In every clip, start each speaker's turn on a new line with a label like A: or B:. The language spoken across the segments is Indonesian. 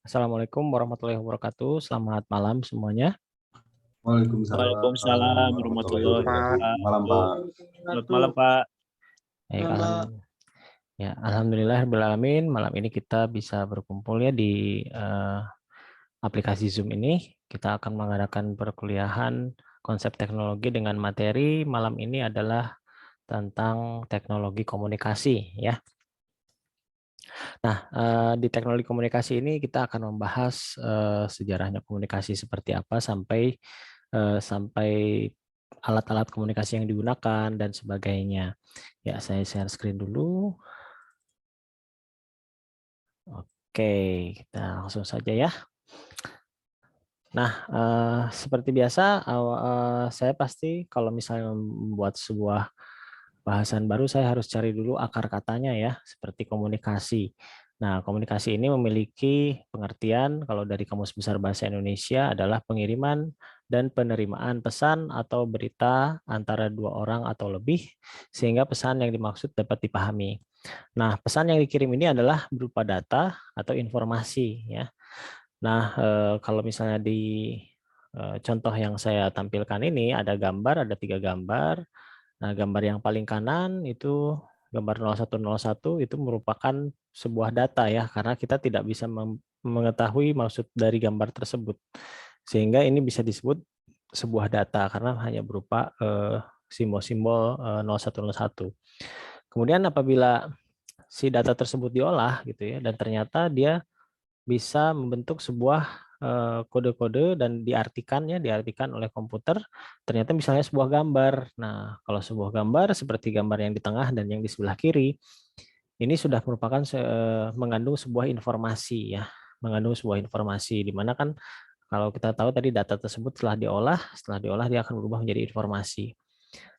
A: Assalamualaikum warahmatullahi wabarakatuh. Selamat malam semuanya.
B: Waalaikumsalam
C: Waalaikumsalam
B: warahmatullahi
C: warahmatullahi
D: Pak.
C: wabarakatuh. Malam,
B: wabarakatuh.
C: Pak.
B: Selamat malam, Pak.
A: Baik,
D: Malam, Pak.
A: ya, alhamdulillahirobbilalamin. Malam ini kita bisa berkumpul ya di aplikasi Zoom ini. Kita akan mengadakan perkuliahan konsep teknologi dengan materi malam ini adalah tentang teknologi komunikasi ya. Nah, di teknologi komunikasi ini kita akan membahas sejarahnya komunikasi seperti apa sampai alat-alat komunikasi yang digunakan dan sebagainya. Ya, saya share screen dulu. Oke, kita langsung saja ya. Nah, seperti biasa, saya pasti kalau misalnya membuat sebuah bahasan baru, saya harus cari dulu akar katanya ya, seperti komunikasi. Nah, komunikasi ini memiliki pengertian kalau dari Kamus Besar Bahasa Indonesia adalah pengiriman dan penerimaan pesan atau berita antara dua orang atau lebih, sehingga pesan yang dimaksud dapat dipahami. Nah, pesan yang dikirim ini adalah berupa data atau informasi ya. Nah, kalau misalnya di contoh yang saya tampilkan ini ada gambar, ada 3 gambar. Nah, gambar yang paling kanan itu gambar 0101 itu merupakan sebuah data ya, karena kita tidak bisa mengetahui maksud dari gambar tersebut. Sehingga ini bisa disebut sebuah data karena hanya berupa simbol-simbol 0101. Kemudian apabila si data tersebut diolah gitu ya, dan ternyata dia bisa membentuk sebuah kode-kode dan diartikan oleh komputer, ternyata misalnya sebuah gambar. Nah, kalau sebuah gambar seperti gambar yang di tengah dan yang di sebelah kiri, ini sudah merupakan mengandung sebuah informasi ya, mengandung sebuah informasi di mana kan kalau kita tahu tadi data tersebut setelah diolah dia akan berubah menjadi informasi.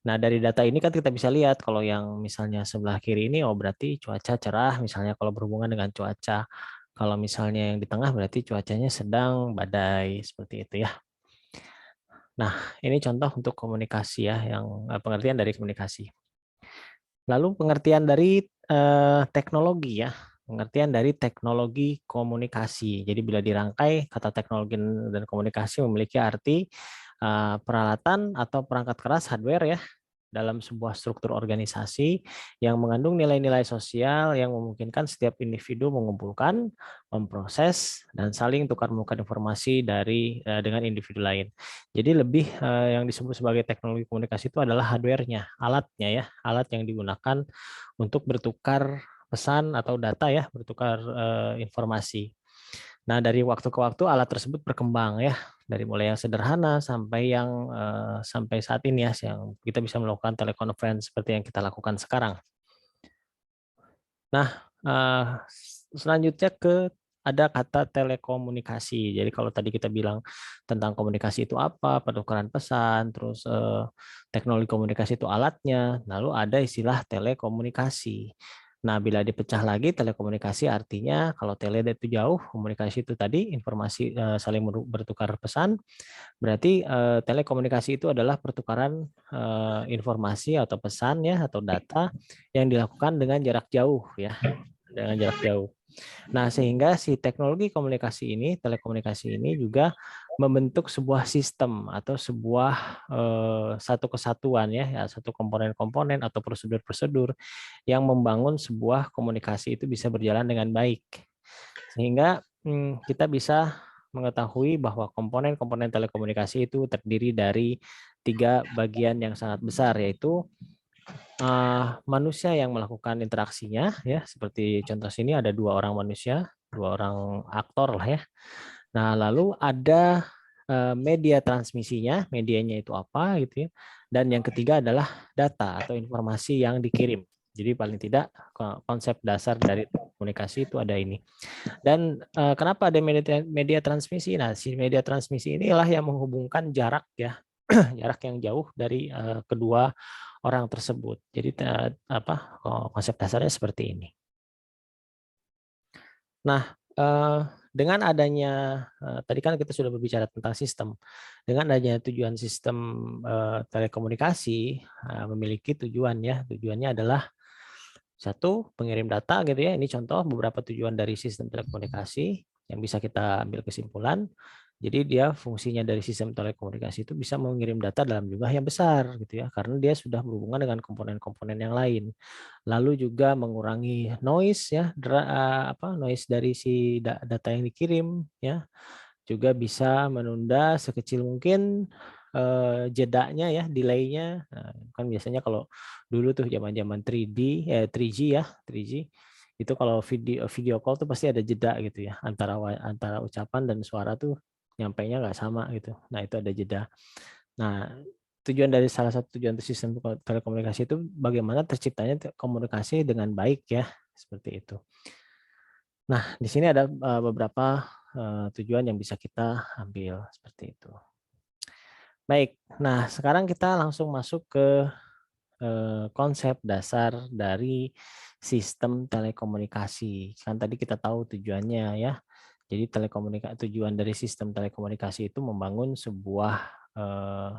A: Nah, dari data ini kan kita bisa lihat kalau yang misalnya sebelah kiri ini, oh berarti cuaca cerah, misalnya kalau berhubungan dengan cuaca. Kalau misalnya yang di tengah berarti cuacanya sedang badai, seperti itu ya. Nah, ini contoh untuk komunikasi ya, yang pengertian dari komunikasi. Lalu pengertian dari teknologi ya, pengertian dari teknologi komunikasi. Jadi bila dirangkai, kata teknologi dan komunikasi memiliki arti peralatan atau perangkat keras hardware ya, dalam sebuah struktur organisasi yang mengandung nilai-nilai sosial yang memungkinkan setiap individu mengumpulkan, memproses, dan saling tukar-menukar informasi dengan individu lain. Jadi lebih yang disebut sebagai teknologi komunikasi itu adalah hardware-nya, alatnya ya, alat yang digunakan untuk bertukar pesan atau data ya, bertukar informasi. Nah, dari waktu ke waktu alat tersebut berkembang ya, dari mulai yang sederhana sampai saat ini ya, yang kita bisa melakukan telekonferensi seperti yang kita lakukan sekarang. Nah, selanjutnya ada kata telekomunikasi. Jadi kalau tadi kita bilang tentang komunikasi itu apa, pertukaran pesan, terus teknologi komunikasi itu alatnya, lalu ada istilah telekomunikasi. Nah, bila dipecah lagi, telekomunikasi artinya kalau tele itu jauh, komunikasi itu tadi informasi saling bertukar pesan, berarti telekomunikasi itu adalah pertukaran informasi atau pesan ya atau data yang dilakukan dengan jarak jauh ya, dengan jarak jauh. Nah, sehingga si teknologi komunikasi ini, telekomunikasi ini juga membentuk sebuah sistem atau sebuah satu kesatuan ya, satu komponen-komponen atau prosedur-prosedur yang membangun sebuah komunikasi itu bisa berjalan dengan baik. Sehingga kita bisa mengetahui bahwa komponen-komponen telekomunikasi itu terdiri dari 3 bagian yang sangat besar, yaitu manusia yang melakukan interaksinya ya, seperti contoh sini ada 2 orang manusia, 2 orang aktor lah ya. Nah, lalu ada media transmisinya, medianya itu apa gitu ya. Dan yang ketiga adalah data atau informasi yang dikirim. Jadi paling tidak konsep dasar dari komunikasi itu ada ini. Dan kenapa ada media transmisi? Nah, si media transmisi inilah yang menghubungkan jarak ya, jarak yang jauh dari kedua orang tersebut. Jadi konsep dasarnya seperti ini. Nah, dengan adanya tadi kan kita sudah berbicara tentang sistem. Dengan adanya tujuan sistem telekomunikasi memiliki tujuan ya. Tujuannya adalah satu, pengirim data gitu ya. Ini contoh beberapa tujuan dari sistem telekomunikasi. yang bisa kita ambil kesimpulan. Jadi dia fungsinya dari sistem telekomunikasi itu bisa mengirim data dalam jumlah yang besar gitu ya, karena dia sudah berhubungan dengan komponen-komponen yang lain. Lalu juga mengurangi noise ya, noise dari si data yang dikirim ya. Juga bisa menunda sekecil mungkin jedanya ya, delay-nya. Nah, kan biasanya kalau dulu tuh zaman-zaman 3G ya, 3G itu kalau video video call tuh pasti ada jeda gitu ya antara ucapan dan suara tuh nyampainya nggak sama gitu. Nah, itu ada jeda. Nah, salah satu tujuan sistem telekomunikasi itu bagaimana terciptanya komunikasi dengan baik ya, seperti itu. Nah, di sini ada beberapa tujuan yang bisa kita ambil seperti itu. Baik, nah sekarang kita langsung masuk ke konsep dasar dari sistem telekomunikasi. Kan tadi kita tahu tujuannya ya. Jadi tujuan dari sistem telekomunikasi itu membangun sebuah eh,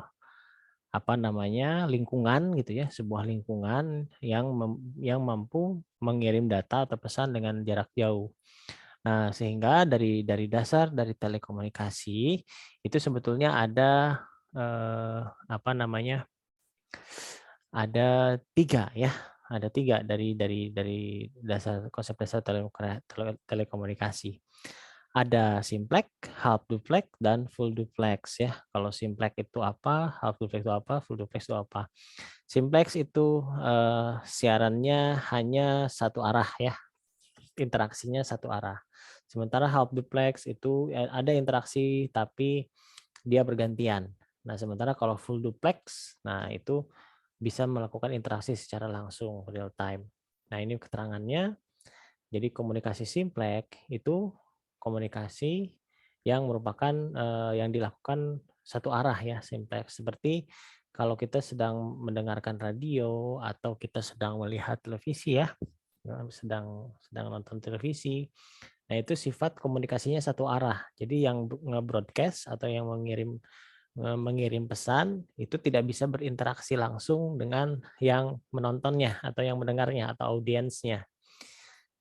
A: lingkungan gitu ya, sebuah lingkungan yang mampu mengirim data atau pesan dengan jarak jauh. Nah, sehingga dari dasar dari telekomunikasi itu sebetulnya ada eh, apa namanya ada tiga ya, ada tiga dari konsep dasar telekomunikasi. Ada simplex, half duplex, dan full duplex ya. Kalau simplex itu apa, half duplex itu apa, full duplex itu apa. Simplex itu siarannya hanya satu arah ya, interaksinya satu arah. Sementara half duplex itu ada interaksi tapi dia bergantian. Nah, sementara kalau full duplex, nah itu bisa melakukan interaksi secara langsung real time. Nah, ini keterangannya. Jadi komunikasi simplex itu komunikasi yang merupakan yang dilakukan satu arah ya, simplex. Seperti kalau kita sedang mendengarkan radio atau kita sedang melihat televisi ya, sedang sedang nonton televisi. Nah, itu sifat komunikasinya satu arah. Jadi yang nge-broadcast atau yang mengirim pesan itu tidak bisa berinteraksi langsung dengan yang menontonnya atau yang mendengarnya atau audiensnya.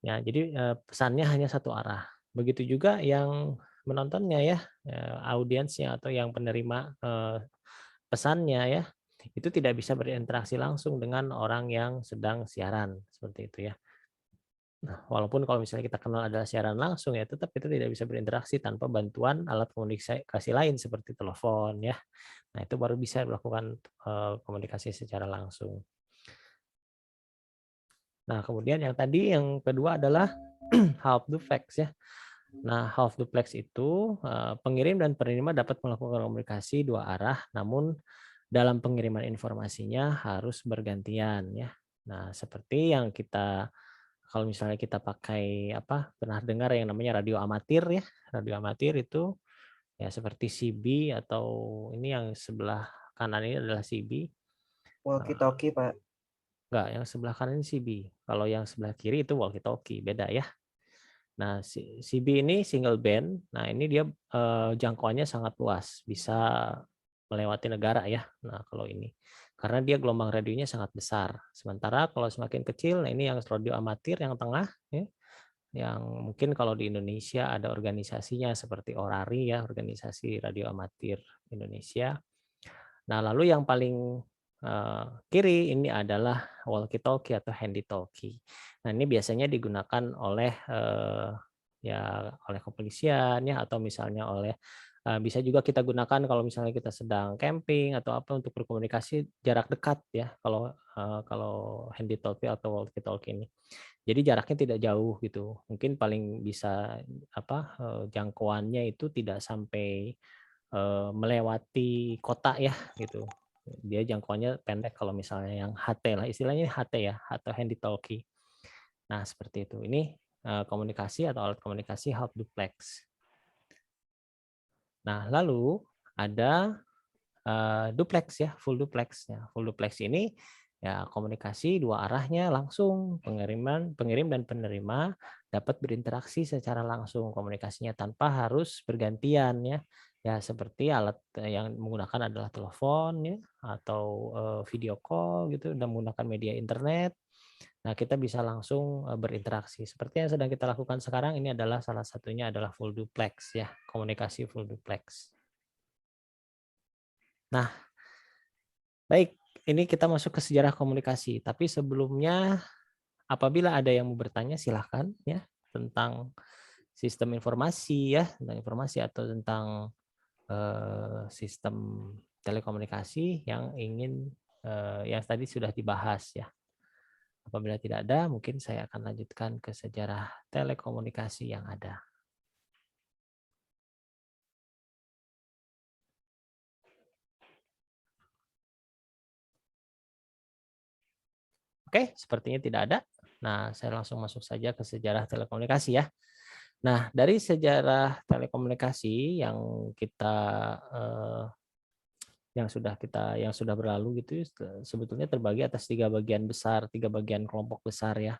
A: Ya, jadi pesannya hanya satu arah. Begitu juga yang menontonnya ya, audiensnya atau yang penerima pesannya ya, itu tidak bisa berinteraksi langsung dengan orang yang sedang siaran seperti itu ya. Nah, walaupun kalau misalnya kita kenal adalah siaran langsung ya, tetap kita tidak bisa berinteraksi tanpa bantuan alat komunikasi lain seperti telepon ya. Nah, itu baru bisa melakukan komunikasi secara langsung. Nah, kemudian yang kedua adalah half duplex ya. Nah, half duplex itu pengirim dan penerima dapat melakukan komunikasi dua arah, namun dalam pengiriman informasinya harus bergantian ya. Nah, seperti yang kita kalau misalnya kita pakai pernah dengar yang namanya radio amatir ya. Radio amatir itu ya seperti CB atau ini yang sebelah kanan ini adalah CB.
B: Walkie talkie, Pak.
A: Enggak, yang sebelah kanan ini CB. Kalau yang sebelah kiri itu walkie talkie, beda ya. Nah, CB ini single band. Nah, ini dia jangkauannya sangat luas, bisa melewati negara ya. Nah, kalau ini karena dia gelombang radionya sangat besar. Sementara kalau semakin kecil, nah ini yang radio amatir yang tengah ya, yang mungkin kalau di Indonesia ada organisasinya seperti ORARI ya, Organisasi Radio Amatir Indonesia. Nah, lalu yang paling kiri ini adalah walkie talkie atau handy talkie. Nah, ini biasanya digunakan oleh oleh kepolisian ya atau misalnya oleh bisa juga kita gunakan kalau misalnya kita sedang camping atau apa untuk berkomunikasi jarak dekat ya kalau handy talkie atau walkie talkie ini. Jadi jaraknya tidak jauh gitu. Mungkin paling bisa jangkauannya itu tidak sampai melewati kota ya gitu. Dia jangkauannya pendek kalau misalnya yang HT lah, istilahnya HT ya, atau handy talkie. Nah, seperti itu. Ini komunikasi atau alat komunikasi half duplex. Nah, lalu ada duplex ya, full duplex. Ya, full duplex ini ya komunikasi dua arahnya langsung, pengirim dan penerima dapat berinteraksi secara langsung komunikasinya tanpa harus bergantian ya. Ya seperti alat yang menggunakan adalah telepon ya atau video call gitu dan menggunakan media internet. Nah, kita bisa langsung berinteraksi. Seperti yang sedang kita lakukan sekarang, ini adalah salah satunya adalah full duplex ya, komunikasi full duplex. Nah, baik, ini kita masuk ke sejarah komunikasi. Tapi sebelumnya, apabila ada yang mau bertanya, silahkan ya tentang sistem informasi ya, tentang informasi atau tentang sistem telekomunikasi yang ingin yang tadi sudah dibahas ya. Apabila tidak ada, mungkin saya akan lanjutkan ke sejarah telekomunikasi yang ada. Oke, sepertinya tidak ada. Nah, saya langsung masuk saja ke sejarah telekomunikasi ya. Nah, dari sejarah telekomunikasi yang sudah berlalu gitu sebetulnya terbagi atas 3 bagian besar, 3 bagian kelompok besar ya.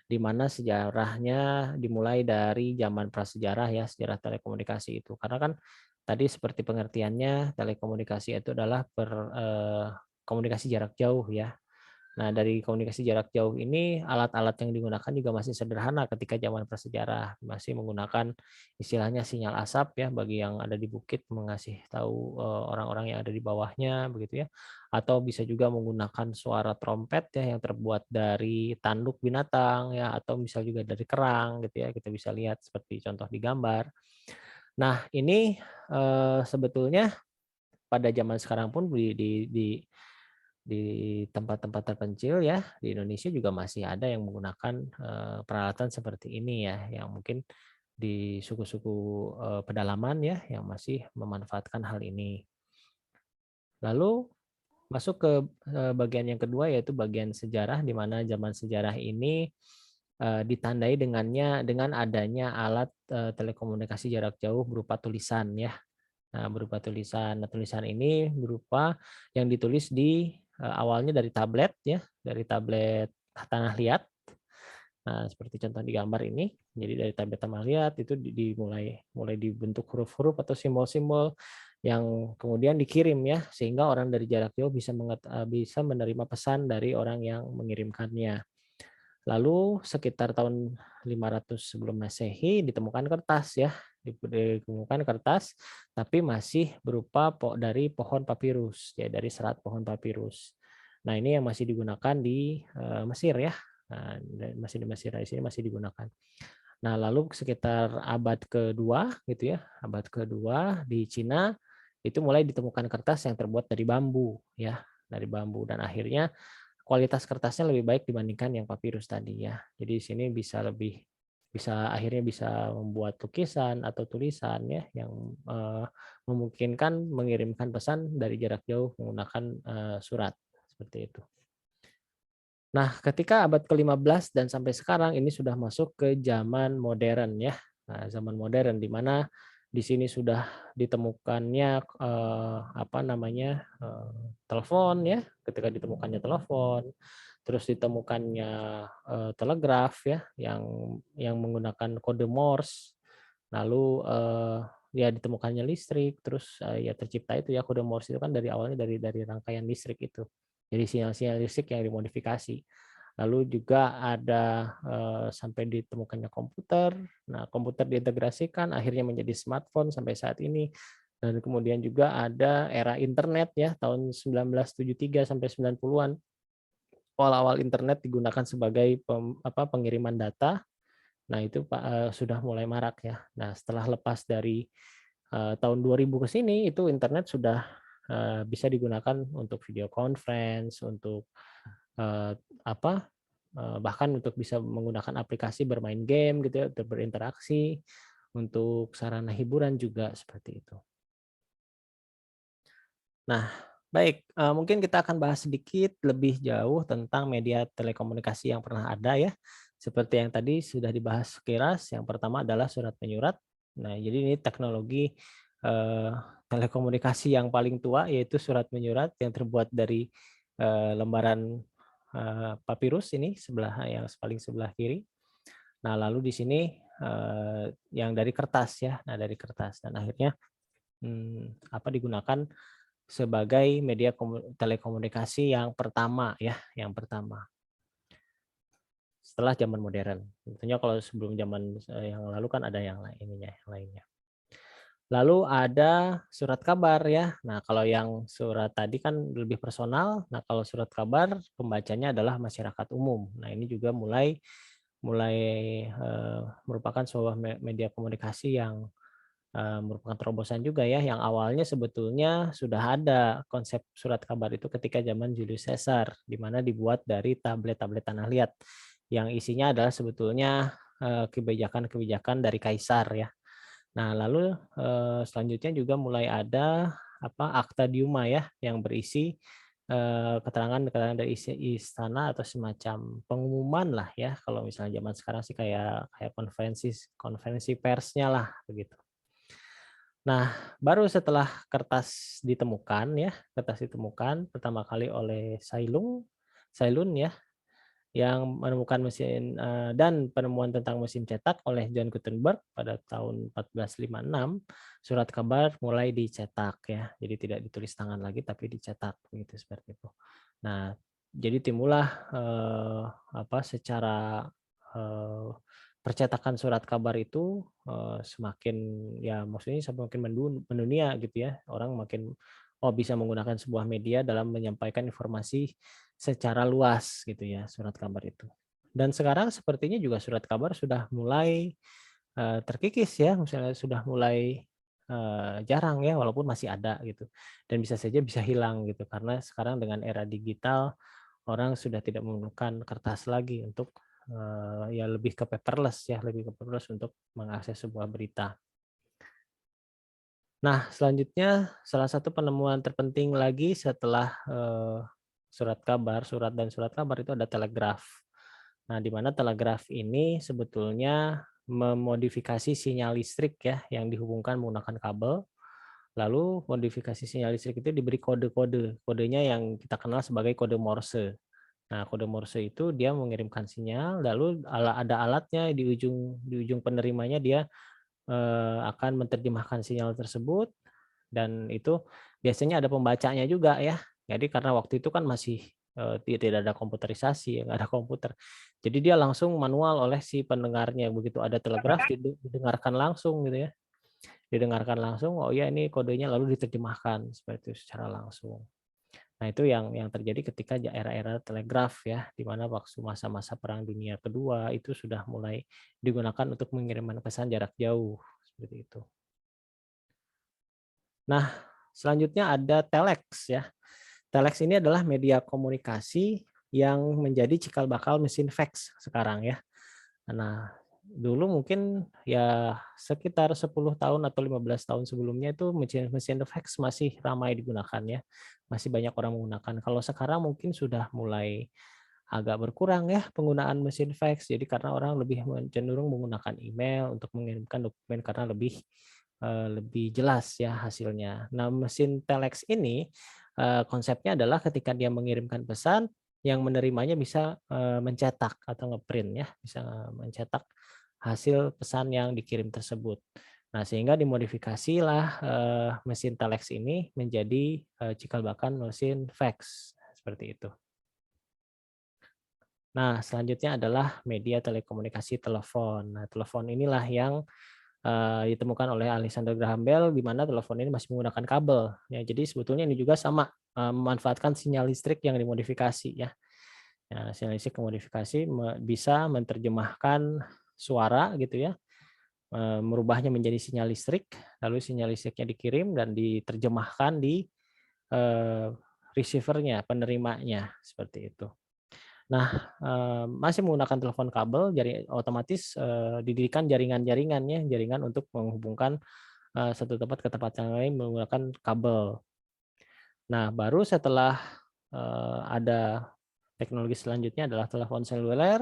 A: Di mana sejarahnya dimulai dari zaman prasejarah ya, sejarah telekomunikasi itu. Karena kan tadi seperti pengertiannya telekomunikasi itu adalah komunikasi jarak jauh ya. Nah, dari komunikasi jarak jauh ini alat-alat yang digunakan juga masih sederhana ketika zaman prasejarah, masih menggunakan istilahnya sinyal asap ya bagi yang ada di bukit mengasih tahu orang-orang yang ada di bawahnya begitu ya. Atau bisa juga menggunakan suara trompet ya yang terbuat dari tanduk binatang ya atau misal juga dari kerang gitu ya. Kita bisa lihat seperti contoh di gambar. Nah, ini sebetulnya pada zaman sekarang pun di tempat-tempat terpencil ya di Indonesia juga masih ada yang menggunakan peralatan seperti ini ya, yang mungkin di suku-suku pedalaman ya yang masih memanfaatkan hal ini. Lalu masuk ke bagian yang kedua yaitu bagian sejarah di mana zaman sejarah ini ditandai dengan adanya alat telekomunikasi jarak jauh berupa tulisan ya. Nah, berupa tulisan. Nah, tulisan ini berupa yang ditulis di awalnya dari tablet ya, dari tablet tanah liat. Nah, seperti contoh di gambar ini. Jadi dari tablet tanah liat itu mulai dibentuk huruf-huruf atau simbol-simbol yang kemudian dikirim ya, sehingga orang dari jarak jauh bisa menerima pesan dari orang yang mengirimkannya. Lalu sekitar tahun 500 sebelum Masehi ditemukan kertas ya, ditemukan kertas tapi masih berupa dari pohon papirus ya, dari serat pohon papirus. Nah, ini yang masih digunakan di Mesir ya. Nah, masih di Mesir di sini masih digunakan. Nah, lalu sekitar abad kedua gitu ya, abad kedua di Cina itu mulai ditemukan kertas yang terbuat dari bambu ya, dari bambu dan akhirnya kualitas kertasnya lebih baik dibandingkan yang papirus tadi ya. Jadi di sini akhirnya bisa membuat lukisan atau tulisan ya yang memungkinkan mengirimkan pesan dari jarak jauh menggunakan surat seperti itu. Nah, ketika abad ke-15 dan sampai sekarang ini sudah masuk ke zaman modern ya. Nah, zaman modern di mana di sini sudah ditemukannya telepon ya, ketika ditemukannya telepon, terus ditemukannya telegraf ya yang menggunakan kode Morse. Lalu ya ditemukannya listrik, terus ya tercipta itu ya kode Morse itu kan dari awalnya dari rangkaian listrik itu. Jadi sinyal-sinyal listrik yang dimodifikasi. Lalu juga ada sampai ditemukannya komputer. Nah, komputer diintegrasikan akhirnya menjadi smartphone sampai saat ini. Dan kemudian juga ada era internet ya tahun 1973 sampai 90-an. Awal-awal internet digunakan sebagai pengiriman data. Nah, itu sudah mulai marak ya. Nah, setelah lepas dari tahun 2000 ke sini itu internet sudah bisa digunakan untuk video conference, untuk bahkan untuk bisa menggunakan aplikasi bermain game gitu ya, untuk berinteraksi, untuk sarana hiburan juga seperti itu. Nah, baik, mungkin kita akan bahas sedikit lebih jauh tentang media telekomunikasi yang pernah ada ya. Seperti yang tadi sudah dibahas sekilas, yang pertama adalah surat menyurat. Nah, jadi ini teknologi eh, telekomunikasi yang paling tua yaitu surat menyurat yang terbuat dari lembaran papirus ini yang paling sebelah kiri. Nah, lalu di sini yang dari kertas ya. Nah, dari kertas dan akhirnya digunakan sebagai media telekomunikasi yang pertama ya, yang pertama. setelah zaman modern. Tentunya kalau sebelum zaman yang lalu kan ada yang lainnya. Lalu ada surat kabar ya. Nah, kalau yang surat tadi kan lebih personal. Nah, kalau surat kabar pembacanya adalah masyarakat umum. Nah, ini juga mulai mulai merupakan sebuah media komunikasi yang merupakan terobosan juga ya, yang awalnya sebetulnya sudah ada konsep surat kabar itu ketika zaman Julius Caesar, di mana dibuat dari tablet-tablet tanah liat, yang isinya adalah sebetulnya kebijakan-kebijakan dari kaisar ya. Nah, lalu selanjutnya juga mulai ada Akta Diuma ya, yang berisi keterangan-keterangan dari isi istana atau semacam pengumuman lah ya, kalau misalnya zaman sekarang sih kayak kayak konferensi konferensi persnya lah begitu. Nah, baru setelah kertas ditemukan pertama kali oleh Sailun ya, yang menemukan mesin dan penemuan tentang mesin cetak oleh John Gutenberg pada tahun 1456, surat kabar mulai dicetak ya. Jadi tidak ditulis tangan lagi tapi dicetak begitu seperti itu. Nah, jadi timbullah secara eh, percetakan surat kabar itu semakin ya maksudnya semakin mendunia gitu ya. Orang makin bisa menggunakan sebuah media dalam menyampaikan informasi secara luas gitu ya, surat kabar itu. Dan sekarang sepertinya juga surat kabar sudah mulai terkikis ya, misalnya sudah mulai jarang ya, walaupun masih ada gitu. Dan bisa saja bisa hilang gitu, karena sekarang dengan era digital orang sudah tidak memerlukan kertas lagi untuk ya lebih ke paperless ya, lebih ke paperless untuk mengakses sebuah berita. Nah, selanjutnya salah satu penemuan terpenting lagi setelah surat kabar itu ada telegraf. Nah, di mana telegraf ini sebetulnya memodifikasi sinyal listrik ya yang dihubungkan menggunakan kabel. Lalu modifikasi sinyal listrik itu diberi kode-kode. Kodenya yang kita kenal sebagai kode Morse. Nah, kode Morse itu dia mengirimkan sinyal, lalu ada alatnya di ujung penerimanya dia akan menerjemahkan sinyal tersebut dan itu biasanya ada pembacanya juga ya. Jadi karena waktu itu kan masih tidak ada komputerisasi, nggak ada komputer. Jadi dia langsung manual oleh si pendengarnya. Begitu ada telegraf didengarkan langsung gitu ya. Didengarkan langsung, oh ya ini kodenya lalu diterjemahkan seperti itu secara langsung. Nah, itu yang terjadi ketika era-era telegraf ya, di mana waktu masa-masa Perang Dunia Kedua itu sudah mulai digunakan untuk mengirimkan pesan jarak jauh seperti itu. Nah, selanjutnya ada telex ya. Telex ini adalah media komunikasi yang menjadi cikal bakal mesin fax sekarang ya. Nah, dulu mungkin ya sekitar 10 tahun atau 15 tahun sebelumnya itu mesin fax masih ramai digunakan ya. Masih banyak orang menggunakan. Kalau sekarang mungkin sudah mulai agak berkurang ya penggunaan mesin fax. Jadi karena orang lebih cenderung menggunakan email untuk mengirimkan dokumen karena lebih jelas ya hasilnya. Nah, mesin telex ini konsepnya adalah ketika dia mengirimkan pesan, yang menerimanya bisa mencetak atau ngeprint ya, bisa mencetak hasil pesan yang dikirim tersebut. Nah, sehingga dimodifikasilah mesin telex ini menjadi cikal bakal mesin fax seperti itu. Nah, selanjutnya adalah media telekomunikasi telepon. Nah, telepon inilah yang ditemukan oleh Alexander Graham Bell di mana telepon ini masih menggunakan kabel. Ya, jadi sebetulnya ini juga sama memanfaatkan sinyal listrik yang dimodifikasi ya. Ya, sinyal listrik dimodifikasi bisa menerjemahkan suara gitu ya, merubahnya menjadi sinyal listrik, lalu sinyal listriknya dikirim dan diterjemahkan di receiver-nya, penerimanya seperti itu. Nah, masih menggunakan telepon kabel, otomatis didirikan jaringan-jaringannya, jaringan untuk menghubungkan satu tempat ke tempat yang lain menggunakan kabel. Nah, baru setelah ada teknologi selanjutnya adalah telepon seluler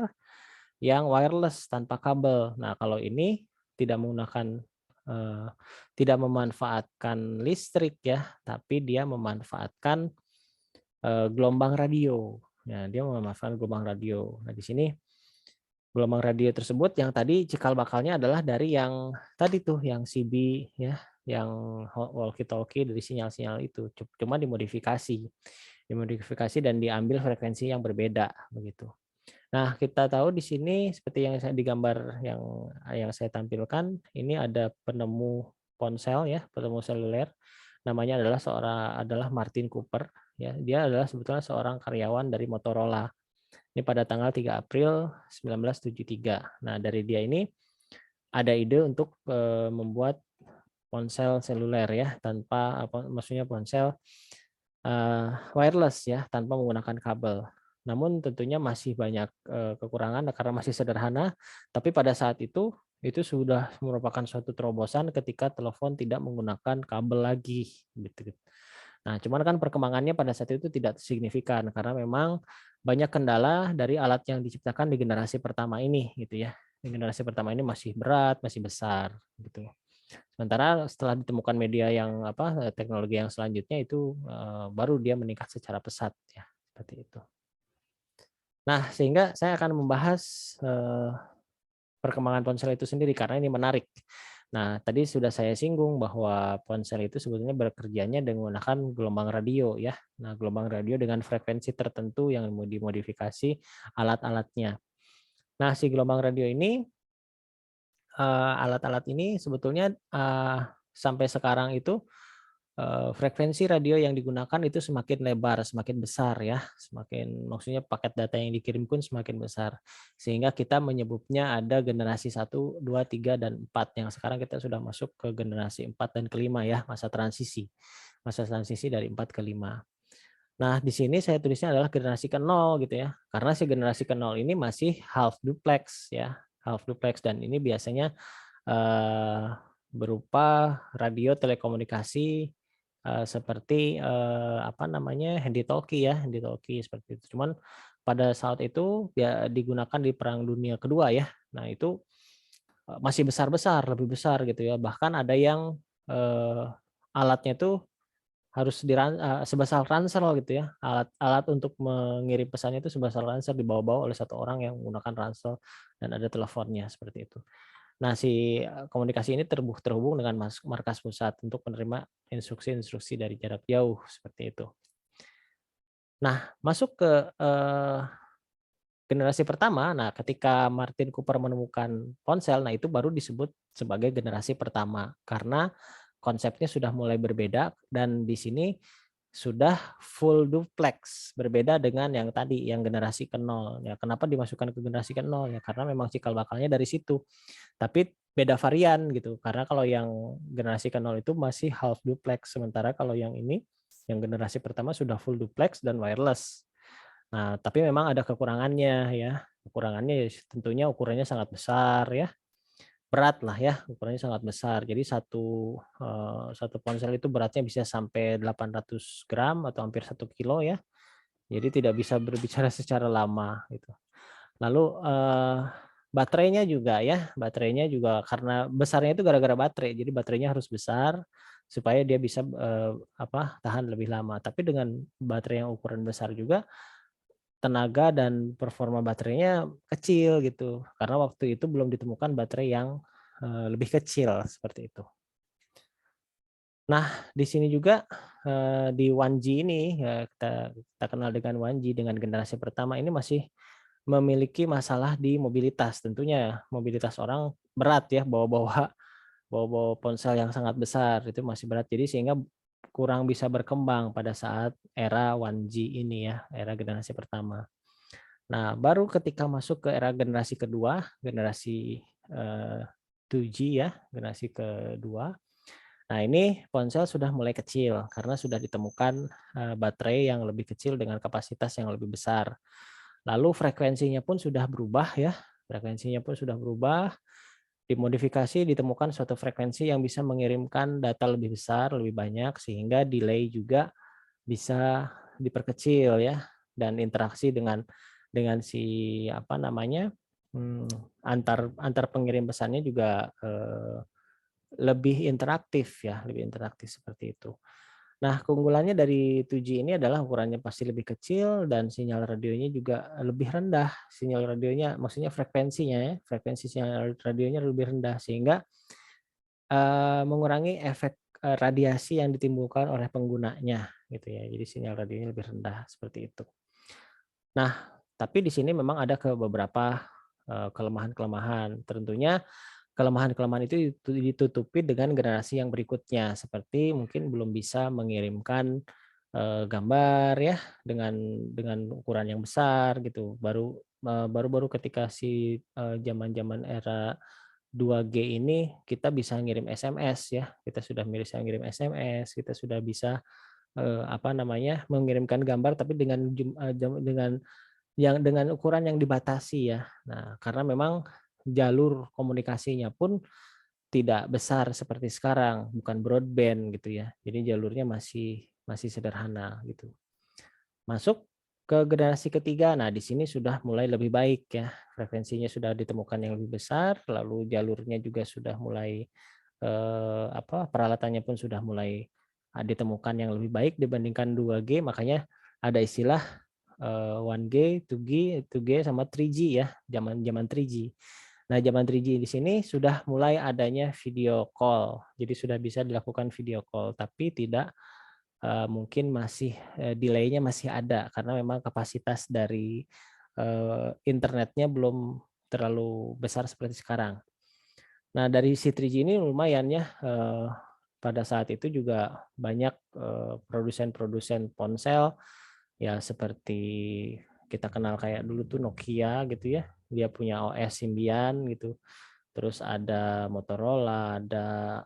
A: yang wireless tanpa kabel. Nah, kalau ini tidak menggunakan tidak memanfaatkan listrik ya, tapi dia memanfaatkan gelombang radio. Nah, dia memanfaatkan gelombang radio. Nah, di sini gelombang radio tersebut yang tadi cikal bakalnya adalah dari yang tadi tuh, yang CB ya, yang walkie-talkie dari sinyal-sinyal itu. Cuma dimodifikasi dan diambil frekuensi yang berbeda begitu. Nah, kita tahu di sini seperti yang saya di gambar yang saya tampilkan, ini ada penemu ponsel ya, penemu seluler, namanya adalah Martin Cooper ya. Dia adalah sebetulnya seorang karyawan dari Motorola. Ini pada tanggal 3 April 1973. Nah, dari dia ini ada ide untuk membuat ponsel seluler ya, tanpa maksudnya ponsel wireless ya, tanpa menggunakan kabel. Namun tentunya masih banyak kekurangan karena masih sederhana, tapi pada saat itu sudah merupakan suatu terobosan ketika telepon tidak menggunakan kabel lagi gitu. Nah, cuman kan perkembangannya pada saat itu tidak signifikan karena memang banyak kendala dari alat yang diciptakan di generasi pertama ini gitu ya. Di generasi pertama ini masih berat, masih besar gitu. Sementara setelah ditemukan media yang teknologi yang selanjutnya itu baru dia meningkat secara pesat ya, seperti itu. Nah, sehingga saya akan membahas perkembangan ponsel itu sendiri karena ini menarik. Nah, tadi sudah saya singgung bahwa ponsel itu sebetulnya bekerjanya dengan menggunakan gelombang radio ya. Nah, gelombang radio dengan frekuensi tertentu yang mau dimodifikasi alat-alatnya. Nah, si gelombang radio ini alat-alat ini sebetulnya sampai sekarang itu frekuensi radio yang digunakan itu semakin lebar, semakin besar ya, maksudnya paket data yang dikirim pun semakin besar. Sehingga kita menyebutnya ada generasi 1, 2, 3, dan 4. Yang sekarang kita sudah masuk ke generasi 4 dan kelima ya, masa transisi. Masa transisi dari 4 ke 5. Nah, di sini saya tulisnya adalah generasi ke-0 gitu ya. Karena si generasi ke-0 ini masih half duplex ya, half duplex, dan ini biasanya berupa radio telekomunikasi seperti handy talkie ya, handy talkie seperti itu. Cuman pada saat itu ya digunakan di Perang Dunia Kedua ya. Nah, itu masih besar-besar, lebih besar gitu ya. Bahkan ada yang alatnya itu harus sebesar ransel gitu ya. Alat untuk mengirim pesannya itu sebesar ransel, dibawa-bawa oleh satu orang yang menggunakan ransel dan ada teleponnya seperti itu. Nah, si komunikasi ini terhubung dengan markas pusat untuk menerima instruksi-instruksi dari jarak jauh seperti itu. Nah, masuk ke generasi pertama. Nah, ketika Martin Cooper menemukan ponsel, nah itu baru disebut sebagai generasi pertama karena konsepnya sudah mulai berbeda dan di sini sudah full duplex, berbeda dengan yang tadi, yang generasi ke-0. Ya, kenapa dimasukkan ke generasi ke-0? Ya karena memang cikal bakalnya dari situ. Tapi beda varian gitu. Karena kalau yang generasi ke-0 itu masih half duplex, sementara kalau yang ini, yang generasi pertama sudah full duplex dan wireless. Nah, tapi memang ada kekurangannya ya. Kekurangannya ya tentunya ukurannya sangat besar ya. Berat lah ya, ukurannya sangat besar. Jadi satu ponsel itu beratnya bisa sampai 800 gram atau hampir 1 kilo ya. Jadi tidak bisa berbicara secara lama gitu. Lalu baterainya juga ya, baterainya juga karena besarnya itu gara-gara baterai. Jadi baterainya harus besar supaya dia bisa tahan lebih lama. Tapi dengan baterai yang ukuran besar juga tenaga dan performa baterainya kecil gitu. Karena waktu itu belum ditemukan baterai yang lebih kecil seperti itu. Nah, di sini juga di 1G ini ya kita kenal dengan 1G dengan generasi pertama ini masih memiliki masalah di mobilitas. Tentunya mobilitas orang berat ya, bawa-bawa ponsel yang sangat besar itu masih berat. Jadi sehingga kurang bisa berkembang pada saat era 1G ini ya, era generasi pertama. Nah, baru ketika masuk ke era generasi kedua, generasi 2G ya, generasi kedua. Nah, ini ponsel sudah mulai kecil karena sudah ditemukan baterai yang lebih kecil dengan kapasitas yang lebih besar. Lalu frekuensinya pun sudah berubah ya, frekuensinya pun sudah berubah, dimodifikasi ditemukan suatu frekuensi yang bisa mengirimkan data lebih besar, lebih banyak sehingga delay juga bisa diperkecil ya, dan interaksi dengan si antar pengirim pesannya juga lebih interaktif ya, lebih interaktif seperti itu. Nah, keunggulannya dari 2G ini adalah ukurannya pasti lebih kecil dan sinyal radionya juga lebih rendah. Sinyal radionya maksudnya frekuensinya ya, frekuensi sinyal radionya lebih rendah sehingga mengurangi efek radiasi yang ditimbulkan oleh penggunanya gitu ya. Jadi sinyal radionya lebih rendah seperti itu. Nah, Tapi di sini memang ada beberapa kelemahan-kelemahan. Tentunya kelemahan-kelemahan itu ditutupi dengan generasi yang berikutnya, seperti mungkin belum bisa mengirimkan gambar ya dengan ukuran yang besar gitu. Baru-baru ketika zaman-zaman era 2G ini kita bisa ngirim SMS ya. Kita sudah bisa ngirim SMS, kita sudah bisa apa namanya, mengirimkan gambar tapi dengan ukuran yang dibatasi ya. Nah, karena memang jalur komunikasinya pun tidak besar seperti sekarang, bukan broadband gitu ya. Jadi jalurnya masih masih sederhana gitu. Masuk ke generasi ketiga, nah di sini sudah mulai lebih baik ya. Frekuensinya sudah ditemukan yang lebih besar, lalu jalurnya juga sudah mulai peralatannya pun sudah mulai ditemukan yang lebih baik dibandingkan 2G, makanya ada istilah 1G, 2G, 2G sama 3G ya, zaman-zaman 3G. Nah, zaman 3G di sini sudah mulai adanya video call. Jadi sudah bisa dilakukan video call, tapi tidak mungkin masih delay-nya masih ada karena memang kapasitas dari internetnya belum terlalu besar seperti sekarang. Nah, dari si 3G ini lumayan ya, pada saat itu juga banyak produsen-produsen ponsel ya seperti kita kenal kayak dulu tuh Nokia gitu ya, dia punya OS Symbian gitu. Terus ada Motorola, ada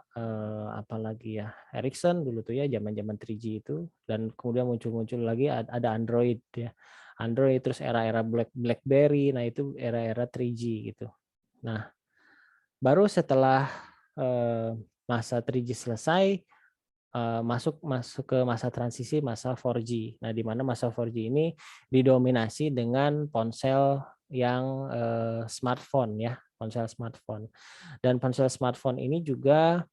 A: apa lagi ya, Ericsson dulu tuh ya zaman-zaman 3G itu, dan kemudian muncul-muncul lagi ada Android ya. Android terus era-era BlackBerry, nah itu era-era 3G gitu. Nah, baru setelah masa 3G selesai, masuk masuk ke masa transisi masa 4G. Nah, di mana masa 4G ini didominasi dengan ponsel yang smartphone ya, ponsel smartphone. Dan ponsel smartphone ini juga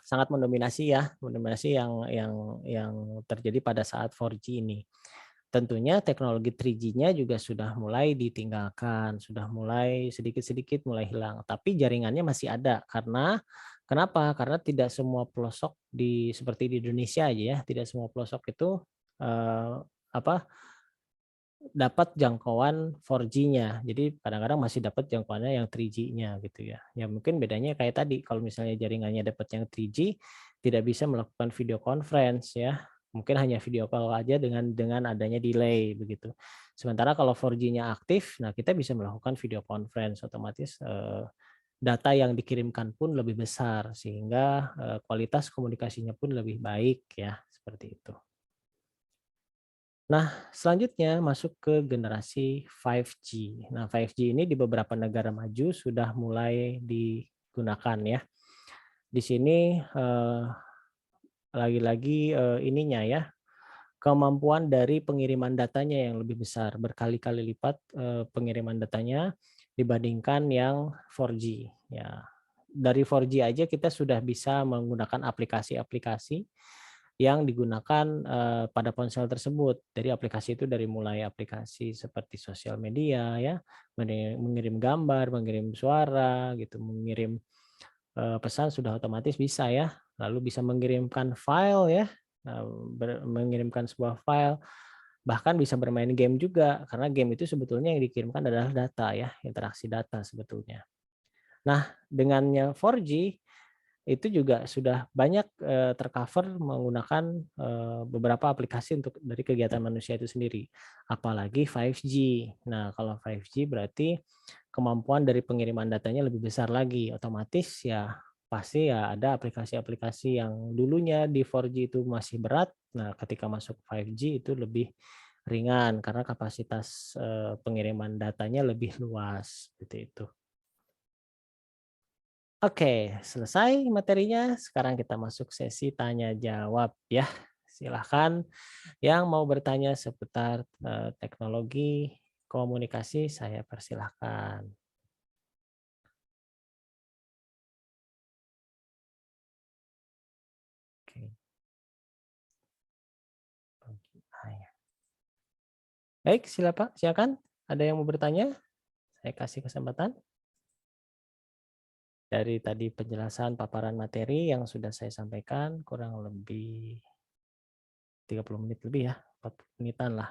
A: sangat mendominasi ya, mendominasi yang terjadi pada saat 4G ini. Tentunya teknologi 3G-nya juga sudah mulai ditinggalkan, sudah mulai sedikit-sedikit mulai hilang, tapi jaringannya masih ada karena kenapa? Karena tidak semua pelosok seperti di Indonesia aja ya, tidak semua pelosok itu eh, apa dapat jangkauan 4G-nya. Jadi kadang-kadang masih dapat jangkauannya yang 3G-nya gitu ya. Ya mungkin bedanya kayak tadi kalau misalnya jaringannya dapat yang 3G tidak bisa melakukan video conference ya. Mungkin hanya video call aja dengan adanya delay begitu. Sementara kalau 4G-nya aktif, nah kita bisa melakukan video conference otomatis data yang dikirimkan pun lebih besar sehingga kualitas komunikasinya pun lebih baik ya, seperti itu. Nah, selanjutnya masuk ke generasi 5G. Nah, 5G ini di beberapa negara maju sudah mulai digunakan ya. Di sini lagi-lagi ininya ya, kemampuan dari pengiriman datanya yang lebih besar, berkali-kali lipat pengiriman datanya dibandingkan yang 4G ya. Dari 4G aja kita sudah bisa menggunakan aplikasi-aplikasi yang digunakan pada ponsel tersebut. Jadi aplikasi itu dari mulai aplikasi seperti sosial media ya, mengirim gambar, mengirim suara gitu, mengirim pesan sudah otomatis bisa ya. Lalu bisa mengirimkan file ya, mengirimkan sebuah file, bahkan bisa bermain game juga karena game itu sebetulnya yang dikirimkan adalah data ya, interaksi data sebetulnya. Nah, dengannya 4G itu juga sudah banyak tercover menggunakan beberapa aplikasi untuk dari kegiatan manusia itu sendiri. Apalagi 5G. Nah, kalau 5G berarti kemampuan dari pengiriman datanya lebih besar lagi. Otomatis ya pasti ya ada aplikasi-aplikasi yang dulunya di 4G itu masih berat. Nah, ketika masuk 5G itu lebih ringan karena kapasitas pengiriman datanya lebih luas seperti itu. Oke, selesai materinya. Sekarang kita masuk sesi tanya jawab ya. Silahkan yang mau bertanya seputar teknologi komunikasi, saya persilahkan. Oke. Baik, silakan. Ada yang mau bertanya? Saya kasih kesempatan. Dari tadi penjelasan paparan materi yang sudah saya sampaikan kurang lebih 30 menit lebih ya, 40 menitan lah.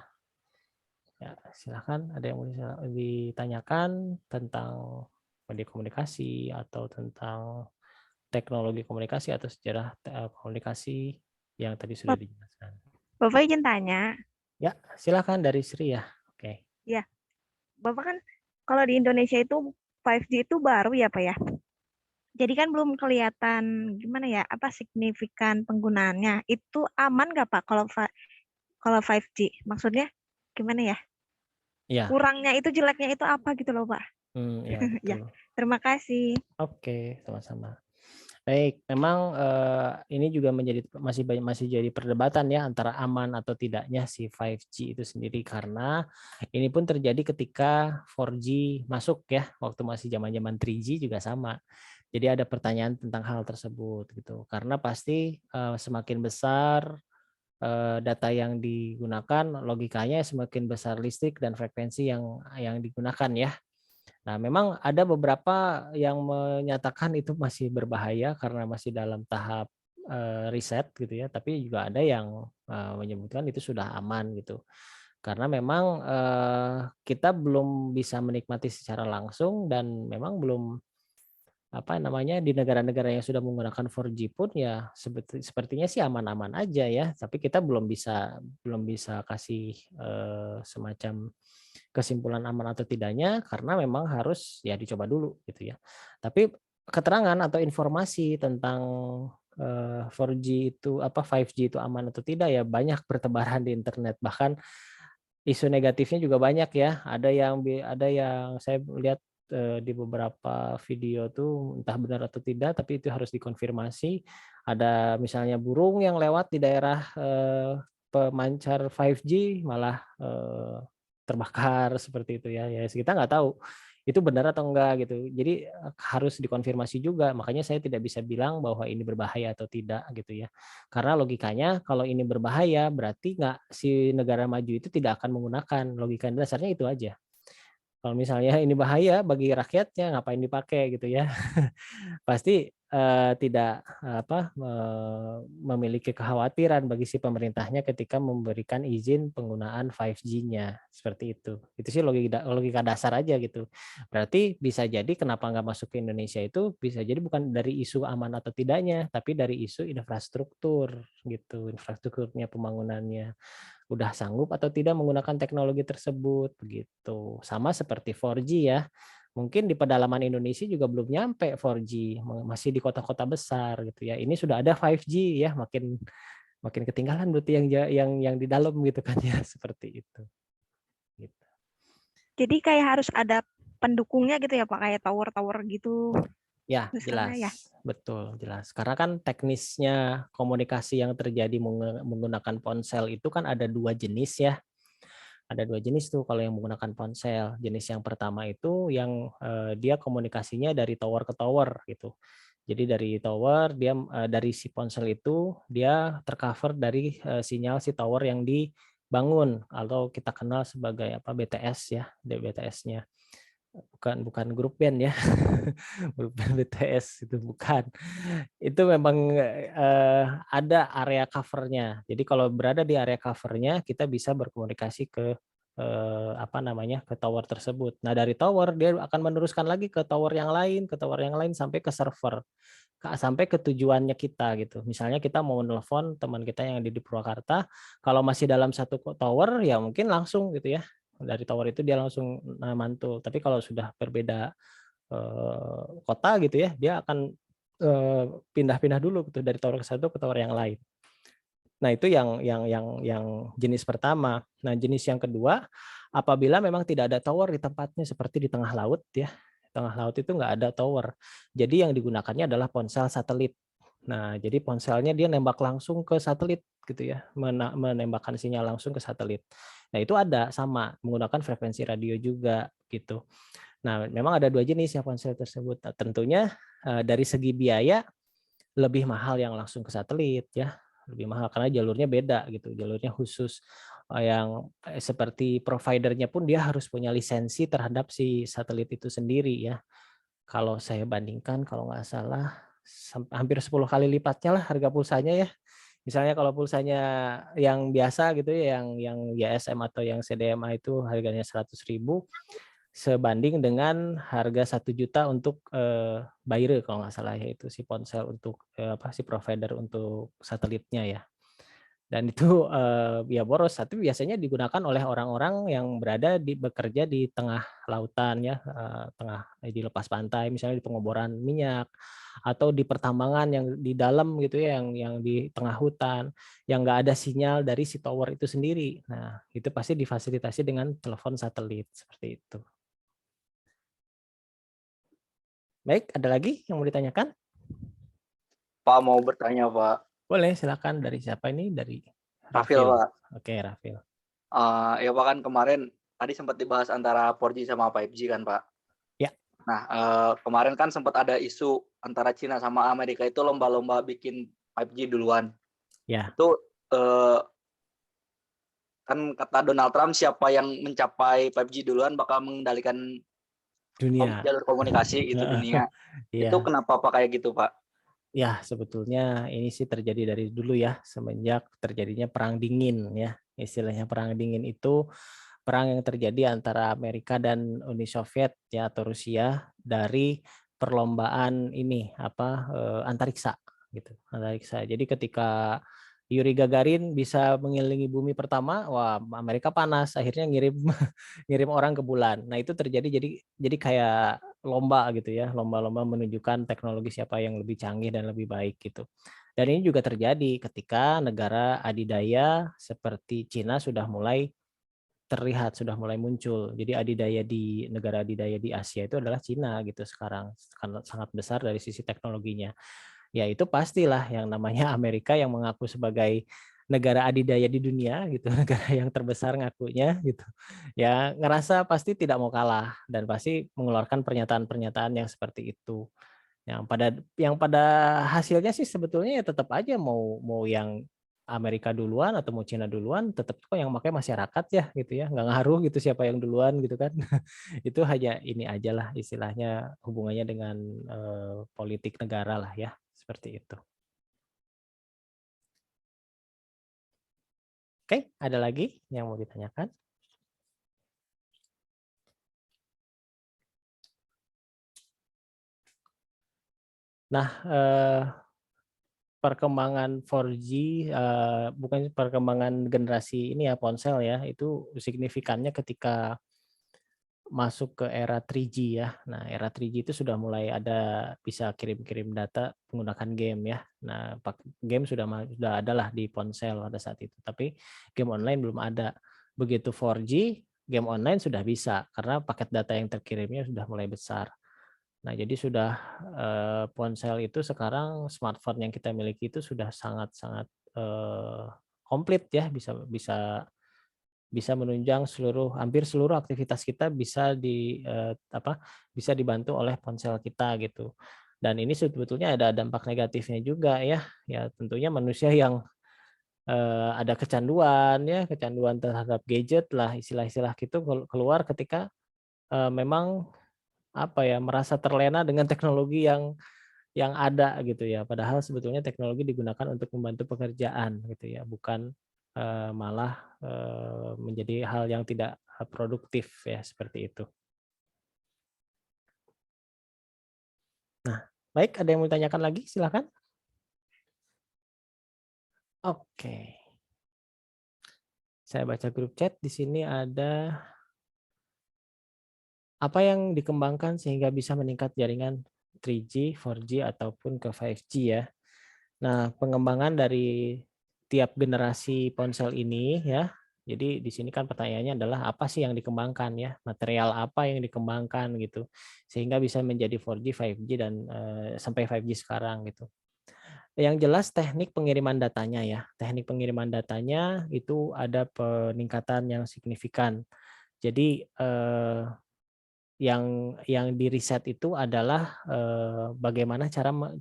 A: Ya, silakan ada yang mau ditanyakan tentang media komunikasi atau tentang teknologi komunikasi atau sejarah komunikasi yang tadi sudah
C: Bap-
A: dijelaskan.
C: Bapak izin tanya,
A: Ya, silakan dari Sri ya. Oke.
C: ya, Bapak kan kalau di Indonesia itu 5G itu baru ya Pak ya? Jadi kan belum kelihatan gimana ya, apa signifikan penggunaannya. Itu aman nggak Pak kalau 5G? Maksudnya gimana ya?
A: Ya,
C: Kurangnya itu, jeleknya itu apa gitu loh Pak?
A: ya
C: Ya,
A: betul.
C: terima kasih.
A: Oke, sama-sama. Baik, memang ini juga masih jadi perdebatan ya antara aman atau tidaknya si 5G itu sendiri karena ini pun terjadi ketika 4G masuk ya, waktu masih zaman-zaman 3G juga sama. Jadi ada pertanyaan tentang hal tersebut gitu. Karena pasti semakin besar data yang digunakan, logikanya semakin besar listrik dan frekuensi yang digunakan ya. Nah, memang ada beberapa yang menyatakan itu masih berbahaya karena masih dalam tahap riset gitu ya, tapi juga ada yang menyebutkan itu sudah aman gitu. Karena memang kita belum bisa menikmati secara langsung dan memang belum apa namanya di negara-negara yang sudah menggunakan 4G pun ya sepertinya sih aman-aman aja ya, tapi kita belum bisa kasih semacam kesimpulan aman atau tidaknya karena memang harus ya dicoba dulu gitu ya. Tapi keterangan atau informasi tentang 4G itu 5G itu aman atau tidak ya banyak bertebaran di internet. Bahkan isu negatifnya juga banyak ya. Ada yang saya lihat di beberapa video tuh entah benar atau tidak tapi itu harus dikonfirmasi. Ada misalnya burung yang lewat di daerah pemancar 5G malah terbakar seperti itu ya. Ya kita nggak tahu itu benar atau enggak gitu. Jadi harus dikonfirmasi juga. Makanya saya tidak bisa bilang bahwa ini berbahaya atau tidak gitu ya. Karena logikanya kalau ini berbahaya berarti nggak si negara maju itu tidak akan menggunakan. Logika dasarnya itu aja. Kalau misalnya ini bahaya bagi rakyatnya ngapain dipakai gitu ya. Pasti tidak memiliki kekhawatiran bagi si pemerintahnya ketika memberikan izin penggunaan 5G-nya seperti itu. Itu sih logika dasar aja gitu. Berarti bisa jadi kenapa nggak masuk ke Indonesia itu bisa jadi bukan dari isu aman atau tidaknya, tapi dari isu infrastruktur gitu, infrastrukturnya pembangunannya udah sanggup atau tidak menggunakan teknologi tersebut begitu. Sama seperti 4G ya. Mungkin di pedalaman Indonesia juga belum nyampe 4G, masih di kota-kota besar gitu ya. Ini sudah ada 5G ya, makin makin ketinggalan berarti yang di dalam gitu kan ya, seperti itu. Gitu.
C: Jadi kayak harus ada pendukungnya gitu ya Pak, kayak tower-tower gitu
A: Ya,
C: di sana ya.
A: jelas. Betul, jelas. Karena kan teknisnya komunikasi yang terjadi menggunakan ponsel itu kan ada dua jenis ya. Ada dua jenis tuh kalau yang menggunakan ponsel. Jenis yang pertama itu yang dia komunikasinya dari tower ke tower gitu. Jadi dari tower dia dari si ponsel itu dia tercover dari sinyal si tower yang dibangun atau kita kenal sebagai BTS ya, BTS-nya. Bukan grup band ya. Grup band BTS itu bukan. Itu memang ada area covernya. Jadi kalau berada di area covernya kita bisa berkomunikasi ke ke tower tersebut. Nah, dari tower dia akan meneruskan lagi ke tower yang lain, ke tower yang lain sampai ke server. Sampai ke tujuannya kita gitu. Misalnya kita mau nelpon teman kita yang ada di Purwakarta, kalau masih dalam satu tower ya mungkin langsung gitu ya. Dari tower itu dia langsung mantul. Tapi kalau sudah berbeda kota gitu ya, dia akan pindah-pindah dulu gitu dari tower ke satu ke tower yang lain. Nah, itu yang jenis pertama. Nah, jenis yang kedua, apabila memang tidak ada tower di tempatnya seperti di tengah laut ya. Tengah laut itu nggak ada tower. Jadi yang digunakannya adalah ponsel satelit. Nah, jadi ponselnya dia nembak langsung ke satelit gitu ya, menembakkan sinyal langsung ke satelit. Nah, itu ada sama menggunakan frekuensi radio juga gitu. Nah, memang ada dua jenis ya ponsel tersebut. Nah, tentunya dari segi biaya lebih mahal yang langsung ke satelit ya, lebih mahal karena jalurnya beda gitu, jalurnya khusus yang seperti providernya pun dia harus punya lisensi terhadap si satelit itu sendiri ya. Kalau saya bandingkan kalau nggak salah hampir 10 kali lipatnya lah harga pulsanya ya Misalnya kalau pulsanya yang biasa gitu ya, yang GSM atau yang CDMA itu harganya 100.000 sebanding dengan harga 1 juta untuk Baire kalau nggak salah ya, itu si ponsel untuk si provider untuk satelitnya ya. Dan itu ya boros, tapi biasanya digunakan oleh orang-orang yang bekerja di tengah lautan ya, di lepas pantai, misalnya di pengoboran minyak atau di pertambangan yang di dalam gitu ya, yang di tengah hutan, yang nggak ada sinyal dari si tower itu sendiri. Nah, itu pasti difasilitasi dengan telepon satelit seperti itu. Baik, ada lagi yang mau ditanyakan?
D: Pak mau bertanya Pak.
A: Boleh, silakan. Dari siapa ini? Dari
D: Rafil
A: Rafil.
D: Pak.
A: Oke, Rafil.
D: Ya Pak, kan kemarin tadi sempat dibahas antara 4G sama 5G kan Pak.
A: Ya.
D: Nah, kemarin kan sempat ada isu antara Cina sama Amerika itu lomba-lomba bikin 5G duluan.
A: Ya.
D: Itu kan kata Donald Trump, siapa yang mencapai 5G duluan bakal mengendalikan
A: Dunia.
D: jalur komunikasi itu dunia.
A: Iya.
D: Itu kenapa Pak kayak gitu Pak?
A: Ya, sebetulnya ini sih terjadi dari dulu ya, semenjak terjadinya Perang Dingin ya. Istilahnya Perang Dingin itu perang yang terjadi antara Amerika dan Uni Soviet ya, atau Rusia dari perlombaan ini antariksa gitu, antariksa. Jadi ketika Yuri Gagarin bisa mengelilingi bumi pertama, wah Amerika panas, akhirnya ngirim ngirim orang ke bulan. Nah, itu terjadi jadi kayak lomba gitu ya, lomba-lomba menunjukkan teknologi siapa yang lebih canggih dan lebih baik gitu. Dan ini juga terjadi ketika negara adidaya seperti Cina sudah mulai terlihat, sudah mulai muncul. Jadi negara adidaya di Asia itu adalah Cina gitu sekarang, sangat besar dari sisi teknologinya. Ya itu pastilah yang namanya Amerika yang mengaku sebagai negara adidaya di dunia gitu, negara yang terbesar ngakunya gitu. Ya ngerasa pasti tidak mau kalah dan pasti mengeluarkan pernyataan-pernyataan yang seperti itu. Yang pada hasilnya sih sebetulnya ya tetap aja mau yang Amerika duluan atau mau Cina duluan, tetap kok yang pakai masyarakat ya gitu ya, nggak ngaruh gitu siapa yang duluan gitu kan. Itu hanya ini aja lah istilahnya hubungannya dengan politik negara lah ya, seperti itu. Oke, ada lagi yang mau ditanyakan? Nah, perkembangan 4G bukan perkembangan generasi ini ya ponsel ya, itu signifikannya ketika masuk ke era 3G ya. Nah, era 3G itu sudah mulai ada bisa kirim-kirim data menggunakan game ya. Nah, game sudah ada lah di ponsel pada saat itu, tapi game online belum ada. Begitu 4G, game online sudah bisa karena paket data yang terkirimnya sudah mulai besar. Nah, jadi sudah ponsel itu sekarang smartphone yang kita miliki itu sudah sangat-sangat komplit ya, bisa menunjang hampir seluruh aktivitas kita bisa dibantu oleh ponsel kita gitu. Dan ini sebetulnya ada dampak negatifnya juga ya. Ya tentunya manusia yang ada kecanduan terhadap gadget lah, istilah-istilah gitu keluar ketika memang merasa terlena dengan teknologi yang ada gitu ya. Padahal sebetulnya teknologi digunakan untuk membantu pekerjaan gitu ya, bukan malah menjadi hal yang tidak produktif ya, seperti itu. Nah, baik, ada yang mau ditanyakan lagi? Silakan. Oke. Saya baca grup chat di sini ada apa yang dikembangkan sehingga bisa meningkat jaringan 3G, 4G ataupun ke 5G ya. Nah, pengembangan dari tiap generasi ponsel ini ya. Jadi di sini kan pertanyaannya adalah apa sih yang dikembangkan ya? Material apa yang dikembangkan gitu sehingga bisa menjadi 4G, 5G dan sampai 5G sekarang gitu. Yang jelas teknik pengiriman datanya ya. Teknik pengiriman datanya itu ada peningkatan yang signifikan. Jadi yang di-riset itu adalah bagaimana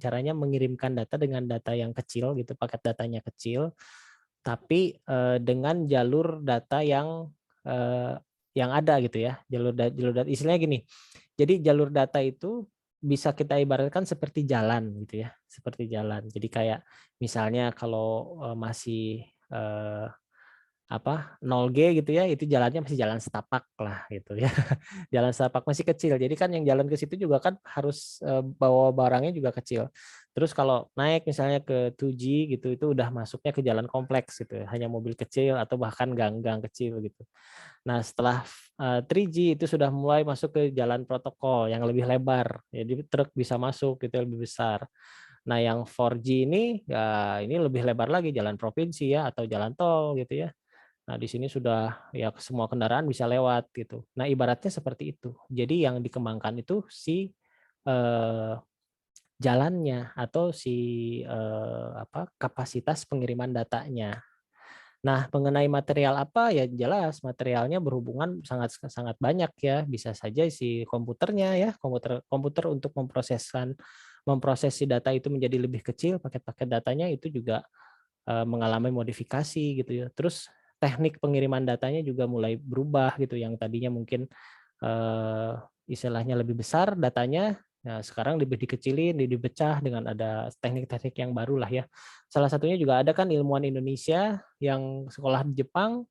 A: caranya mengirimkan data dengan data yang kecil gitu, paket datanya kecil, tapi dengan jalur data yang ada gitu ya, jalur data istilahnya gini. Jadi jalur data itu bisa kita ibaratkan seperti jalan gitu ya, seperti jalan. Jadi kayak misalnya kalau masih 0G gitu ya, itu jalannya masih jalan setapak lah gitu ya. Jalan setapak masih kecil. Jadi kan yang jalan ke situ juga kan harus bawa barangnya juga kecil. Terus kalau naik misalnya ke 2G gitu, itu udah masuknya ke jalan kompleks gitu ya, hanya mobil kecil atau bahkan gang-gang kecil gitu. Nah, setelah 3G itu sudah mulai masuk ke jalan protokol yang lebih lebar. Jadi truk bisa masuk gitu lebih besar. Nah, yang 4G ini ya ini lebih lebar lagi, jalan provinsi ya atau jalan tol gitu ya. Nah, di sini sudah ya semua kendaraan bisa lewat gitu. Nah, ibaratnya seperti itu. Jadi yang dikembangkan itu si eh, jalannya atau si kapasitas pengiriman datanya. Nah, mengenai material apa ya jelas materialnya berhubungan sangat sangat banyak ya. Bisa saja si komputernya ya, komputer untuk memproses si data itu menjadi lebih kecil, paket-paket datanya itu juga mengalami modifikasi gitu ya. Terus teknik pengiriman datanya juga mulai berubah gitu, yang tadinya mungkin istilahnya lebih besar datanya, nah sekarang lebih dikecilin, dipecah dengan ada teknik-teknik yang baru lah ya. Salah satunya juga ada kan ilmuwan Indonesia yang sekolah di Jepang,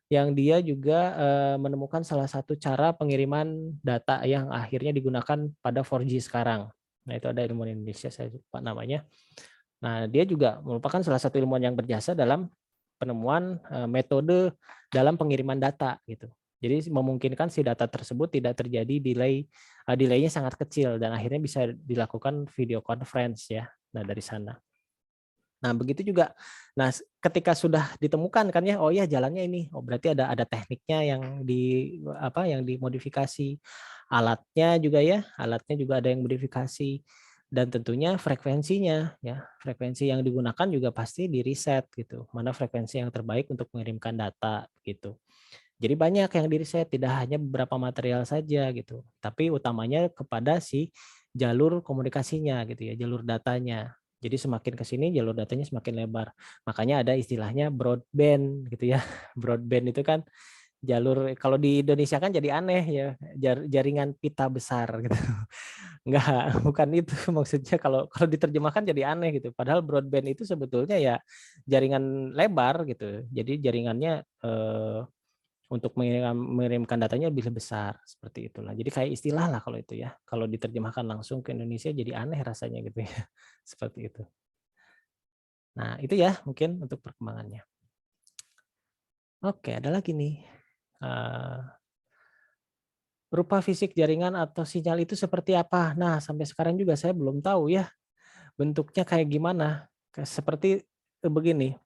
A: yang dia juga menemukan salah satu cara pengiriman data yang akhirnya digunakan pada 4G sekarang. Nah itu ada ilmuwan Indonesia, saya lupa namanya. Nah dia juga merupakan salah satu ilmuwan yang berjasa dalam penemuan metode dalam pengiriman data gitu. Jadi memungkinkan si data tersebut tidak terjadi delaynya sangat kecil dan akhirnya bisa dilakukan video conference ya. Nah dari sana. Nah begitu juga. Nah ketika sudah ditemukan kan ya, oh ya jalannya ini, oh berarti ada tekniknya yang dimodifikasi, alatnya juga ada yang modifikasi. Dan tentunya frekuensinya ya, frekuensi yang digunakan juga pasti di riset gitu, mana frekuensi yang terbaik untuk mengirimkan data gitu. Jadi banyak yang di riset, tidak hanya beberapa material saja gitu, tapi utamanya kepada si jalur komunikasinya gitu ya, jalur datanya. Jadi semakin ke sini jalur datanya semakin lebar. Makanya ada istilahnya broadband gitu ya. Broadband itu kan jalur, kalau di Indonesia kan jadi aneh ya, jaringan pita besar gitu. Enggak, bukan itu maksudnya, kalau kalau diterjemahkan jadi aneh gitu. Padahal broadband itu sebetulnya ya jaringan lebar gitu. Jadi jaringannya untuk mengirimkan datanya lebih besar seperti itulah. Jadi kayak istilah lah kalau itu ya. Kalau diterjemahkan langsung ke Indonesia jadi aneh rasanya gitu ya. Seperti itu. Nah, itu ya mungkin untuk perkembangannya. Oke, ada lagi nih. Rupa fisik jaringan atau sinyal itu seperti apa? Nah, sampai sekarang juga saya belum tahu ya bentuknya kayak gimana. Seperti begini.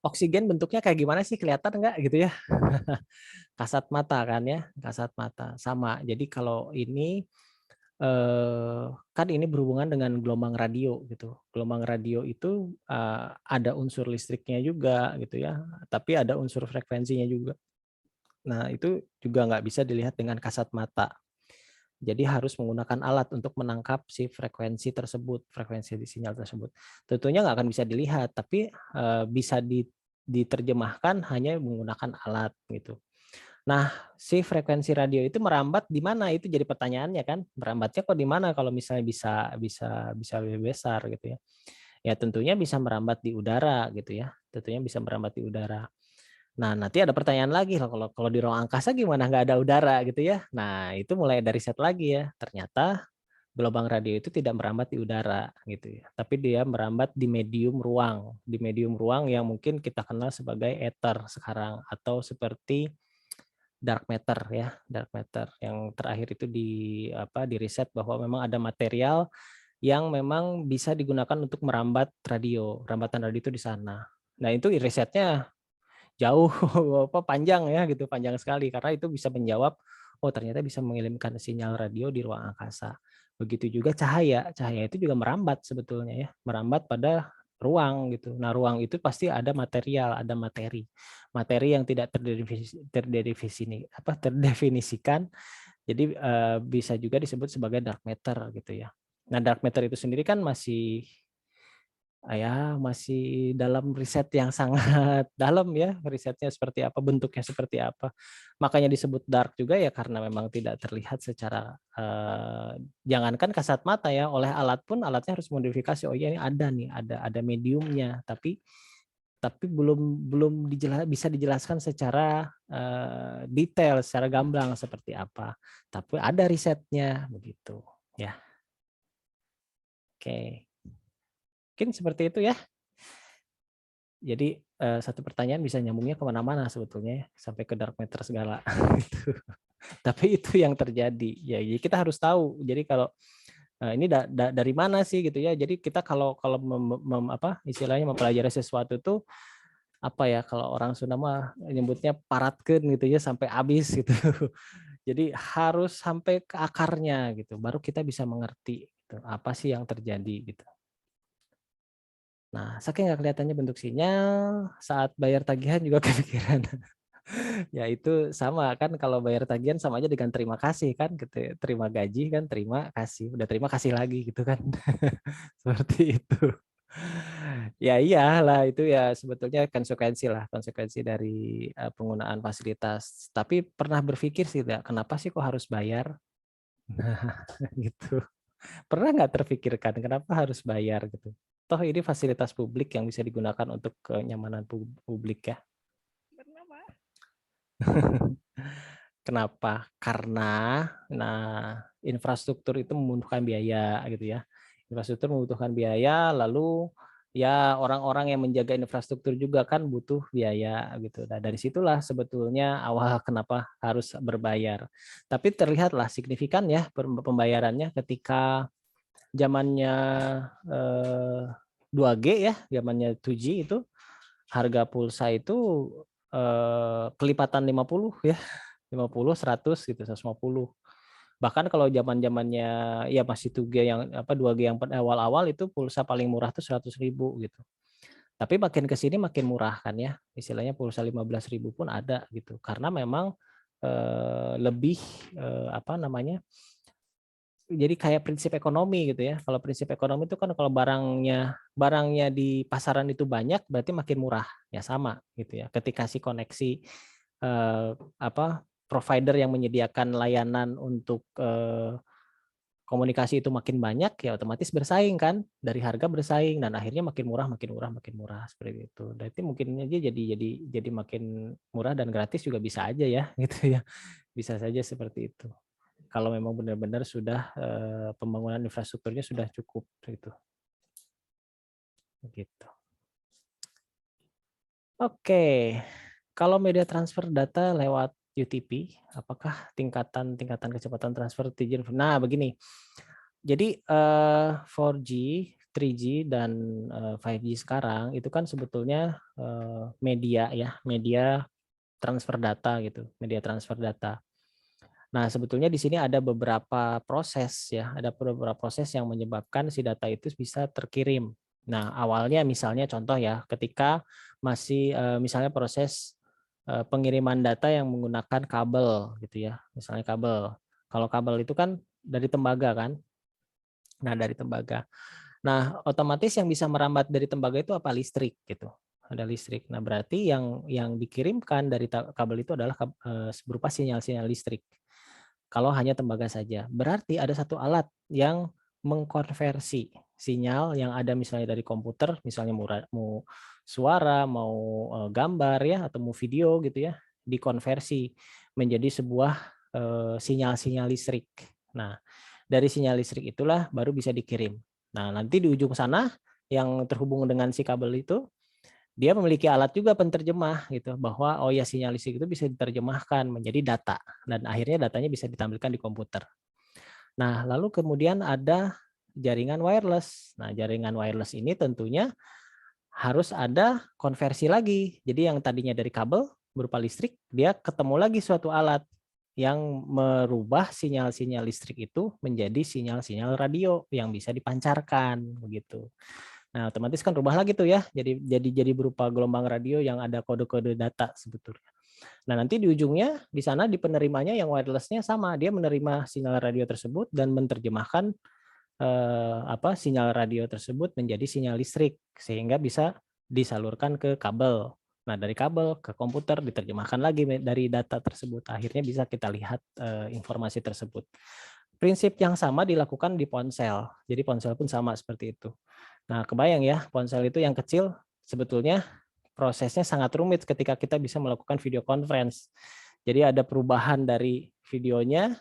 A: Oksigen bentuknya kayak gimana sih, kelihatan nggak gitu ya? Kasat mata kan ya, kasat mata. Sama. Jadi kalau ini kan ini berhubungan dengan gelombang radio gitu. Gelombang radio itu ada unsur listriknya juga gitu ya, tapi ada unsur frekuensinya juga. Nah, itu juga nggak bisa dilihat dengan kasat mata. Jadi harus menggunakan alat untuk menangkap si frekuensi tersebut, frekuensi di sinyal tersebut. Tentunya nggak akan bisa dilihat, tapi bisa diterjemahkan hanya menggunakan alat gitu. Nah, si frekuensi radio itu merambat di mana? Itu jadi pertanyaannya kan. Merambatnya kok di mana kalau misalnya bisa lebih besar gitu ya. Ya tentunya bisa merambat di udara gitu ya. Tentunya bisa merambat di udara. Nah, nanti ada pertanyaan lagi, kalau di ruang angkasa gimana, nggak ada udara gitu ya. Nah, itu mulai dari riset lagi ya. Ternyata gelombang radio itu tidak merambat di udara gitu ya. Tapi dia merambat di medium ruang. Di medium ruang yang mungkin kita kenal sebagai ether sekarang, atau seperti dark matter ya, dark matter. Yang terakhir itu di riset bahwa memang ada material yang memang bisa digunakan untuk merambat radio, rambatan radio itu di sana. Nah, itu risetnya jauh panjang ya gitu, panjang sekali, karena itu bisa menjawab oh ternyata bisa mengirimkan sinyal radio di ruang angkasa. Begitu juga cahaya itu juga merambat sebetulnya ya, merambat pada ruang gitu. Nah, ruang itu pasti ada material, ada materi yang tidak terdefinisikan, jadi bisa juga disebut sebagai dark matter gitu ya. Nah, dark matter itu sendiri kan masih ya masih dalam riset yang sangat dalam ya, risetnya seperti apa, bentuknya seperti apa. Makanya disebut dark juga ya karena memang tidak terlihat secara jangankan kasat mata ya, oleh alat pun alatnya harus modifikasi. Oh iya ini ada nih, ada mediumnya, tapi belum bisa dijelaskan secara detail, secara gamblang seperti apa. Tapi ada risetnya begitu ya. Oke. Mungkin seperti itu ya. Jadi satu pertanyaan bisa nyambungnya kemana-mana sebetulnya ya, sampai ke dark matter segala. Gitu. Tapi itu yang terjadi. Ya, jadi kita harus tahu. Jadi kalau ini dari mana sih gitu ya. Jadi kita kalau istilahnya mempelajari sesuatu tuh apa ya, kalau orang Sunda mah nyebutnya paratkeun gitu ya sampai habis gitu. Jadi harus sampai ke akarnya gitu. Baru kita bisa mengerti gitu, apa sih yang terjadi gitu. Nah, saking nggak kelihatannya bentuk sinyal, saat bayar tagihan juga kepikiran. Ya itu sama kan, kalau bayar tagihan sama aja dengan terima kasih kan, gitu ya. Terima gaji kan, terima kasih, udah terima kasih lagi gitu kan. Seperti itu. Ya iyalah, itu ya sebetulnya konsekuensi dari penggunaan fasilitas. Tapi pernah berpikir sih, kenapa sih kok harus bayar? Nah, gitu. Pernah nggak terpikirkan kenapa harus bayar gitu? Toh ini fasilitas publik yang bisa digunakan untuk kenyamanan publik ya.
C: Pernah, Pak.
A: Kenapa? Karena infrastruktur itu membutuhkan biaya gitu ya. Infrastruktur membutuhkan biaya, lalu ya orang-orang yang menjaga infrastruktur juga kan butuh biaya gitu. Nah, dari situlah sebetulnya awal kenapa harus berbayar. Tapi terlihatlah signifikan ya pembayarannya ketika zamannya 2G ya, zamannya 2G itu harga pulsa itu kelipatan 50 ya. 50, 100 gitu, 150. Bahkan kalau zaman-zamannya ya masih 2G yang 2G yang awal-awal itu pulsa paling murah tuh 100.000 gitu. Tapi makin ke sini makin murah kan ya. Istilahnya pulsa 15.000 pun ada gitu. Karena memang lebih jadi kayak prinsip ekonomi gitu ya. Kalau prinsip ekonomi itu kan kalau barangnya di pasaran itu banyak berarti makin murah. Ya sama gitu ya. Ketika si koneksi provider yang menyediakan layanan untuk komunikasi itu makin banyak ya otomatis bersaing kan, dari harga bersaing dan akhirnya makin murah seperti itu. Dan itu mungkin aja jadi makin murah dan gratis juga bisa aja ya gitu ya. Bisa saja seperti itu. Kalau memang benar-benar sudah pembangunan infrastrukturnya sudah cukup gitu. Gitu. Oke. Kalau media transfer data lewat UTP, apakah tingkatan kecepatan transfer 3G? Nah, begini. Jadi 4G, 3G dan 5G sekarang itu kan sebetulnya media ya, media transfer data gitu, media transfer data. Nah, sebetulnya di sini ada beberapa proses ya, ada beberapa proses yang menyebabkan si data itu bisa terkirim. Nah, awalnya misalnya contoh ya, ketika masih misalnya proses pengiriman data yang menggunakan kabel gitu ya, misalnya kabel. Kalau kabel itu kan dari tembaga kan. Nah, dari tembaga. Nah, otomatis yang bisa merambat dari tembaga itu apa? Listrik gitu. Ada listrik. Nah, berarti yang dikirimkan dari kabel itu adalah berupa sinyal-sinyal listrik. Kalau hanya tembaga saja. Berarti ada satu alat yang mengkonversi sinyal yang ada misalnya dari komputer, misalnya mau suara, mau gambar ya, atau mau video gitu ya, dikonversi menjadi sebuah sinyal-sinyal listrik. Nah, dari sinyal listrik itulah baru bisa dikirim. Nah, nanti di ujung sana yang terhubung dengan si kabel itu, dia memiliki alat juga penterjemah gitu, bahwa oh ya sinyal listrik itu bisa diterjemahkan menjadi data dan akhirnya datanya bisa ditampilkan di komputer. Nah, lalu kemudian ada jaringan wireless. Nah, jaringan wireless ini tentunya harus ada konversi lagi. Jadi yang tadinya dari kabel berupa listrik, dia ketemu lagi suatu alat yang merubah sinyal-sinyal listrik itu menjadi sinyal-sinyal radio yang bisa dipancarkan begitu. Nah, otomatis kan rubah lagi tuh ya. Jadi berupa gelombang radio yang ada kode-kode data sebetulnya. Nah, nanti di ujungnya di sana di penerimanya yang wireless-nya sama, dia menerima sinyal radio tersebut dan menerjemahkan sinyal radio tersebut menjadi sinyal listrik sehingga bisa disalurkan ke kabel. Nah, dari kabel ke komputer diterjemahkan lagi dari data tersebut. Akhirnya bisa kita lihat informasi tersebut. Prinsip yang sama dilakukan di ponsel. Jadi ponsel pun sama seperti itu. Nah, kebayang ya, ponsel itu yang kecil sebetulnya prosesnya sangat rumit ketika kita bisa melakukan video conference. Jadi ada perubahan dari videonya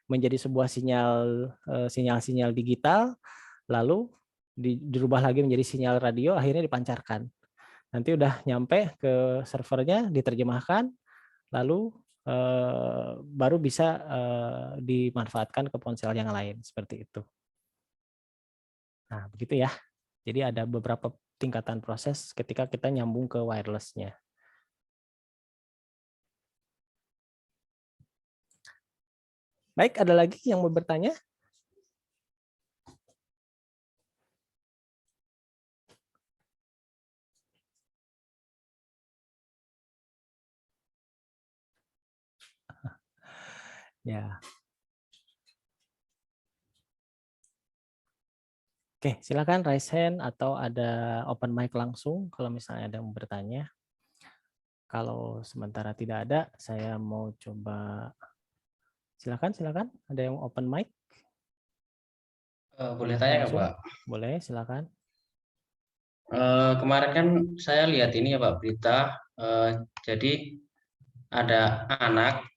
A: menjadi sebuah sinyal digital, lalu dirubah lagi menjadi sinyal radio, akhirnya dipancarkan. Nanti udah nyampe ke servernya, diterjemahkan, lalu baru bisa dimanfaatkan ke ponsel yang lain, seperti itu. Nah, begitu ya. Jadi ada beberapa tingkatan proses ketika kita nyambung ke wireless-nya. Baik, ada lagi yang mau bertanya? Ya. Oke, silakan raise hand atau ada open mic langsung kalau misalnya ada yang mau bertanya. Kalau sementara tidak ada, saya mau coba. Silakan. Ada yang open mic?
E: Boleh tanya nggak,
A: Langsung?
E: Pak?
A: Boleh, silakan.
E: Kemarin kan saya lihat ini ya Pak, berita. Jadi ada anak,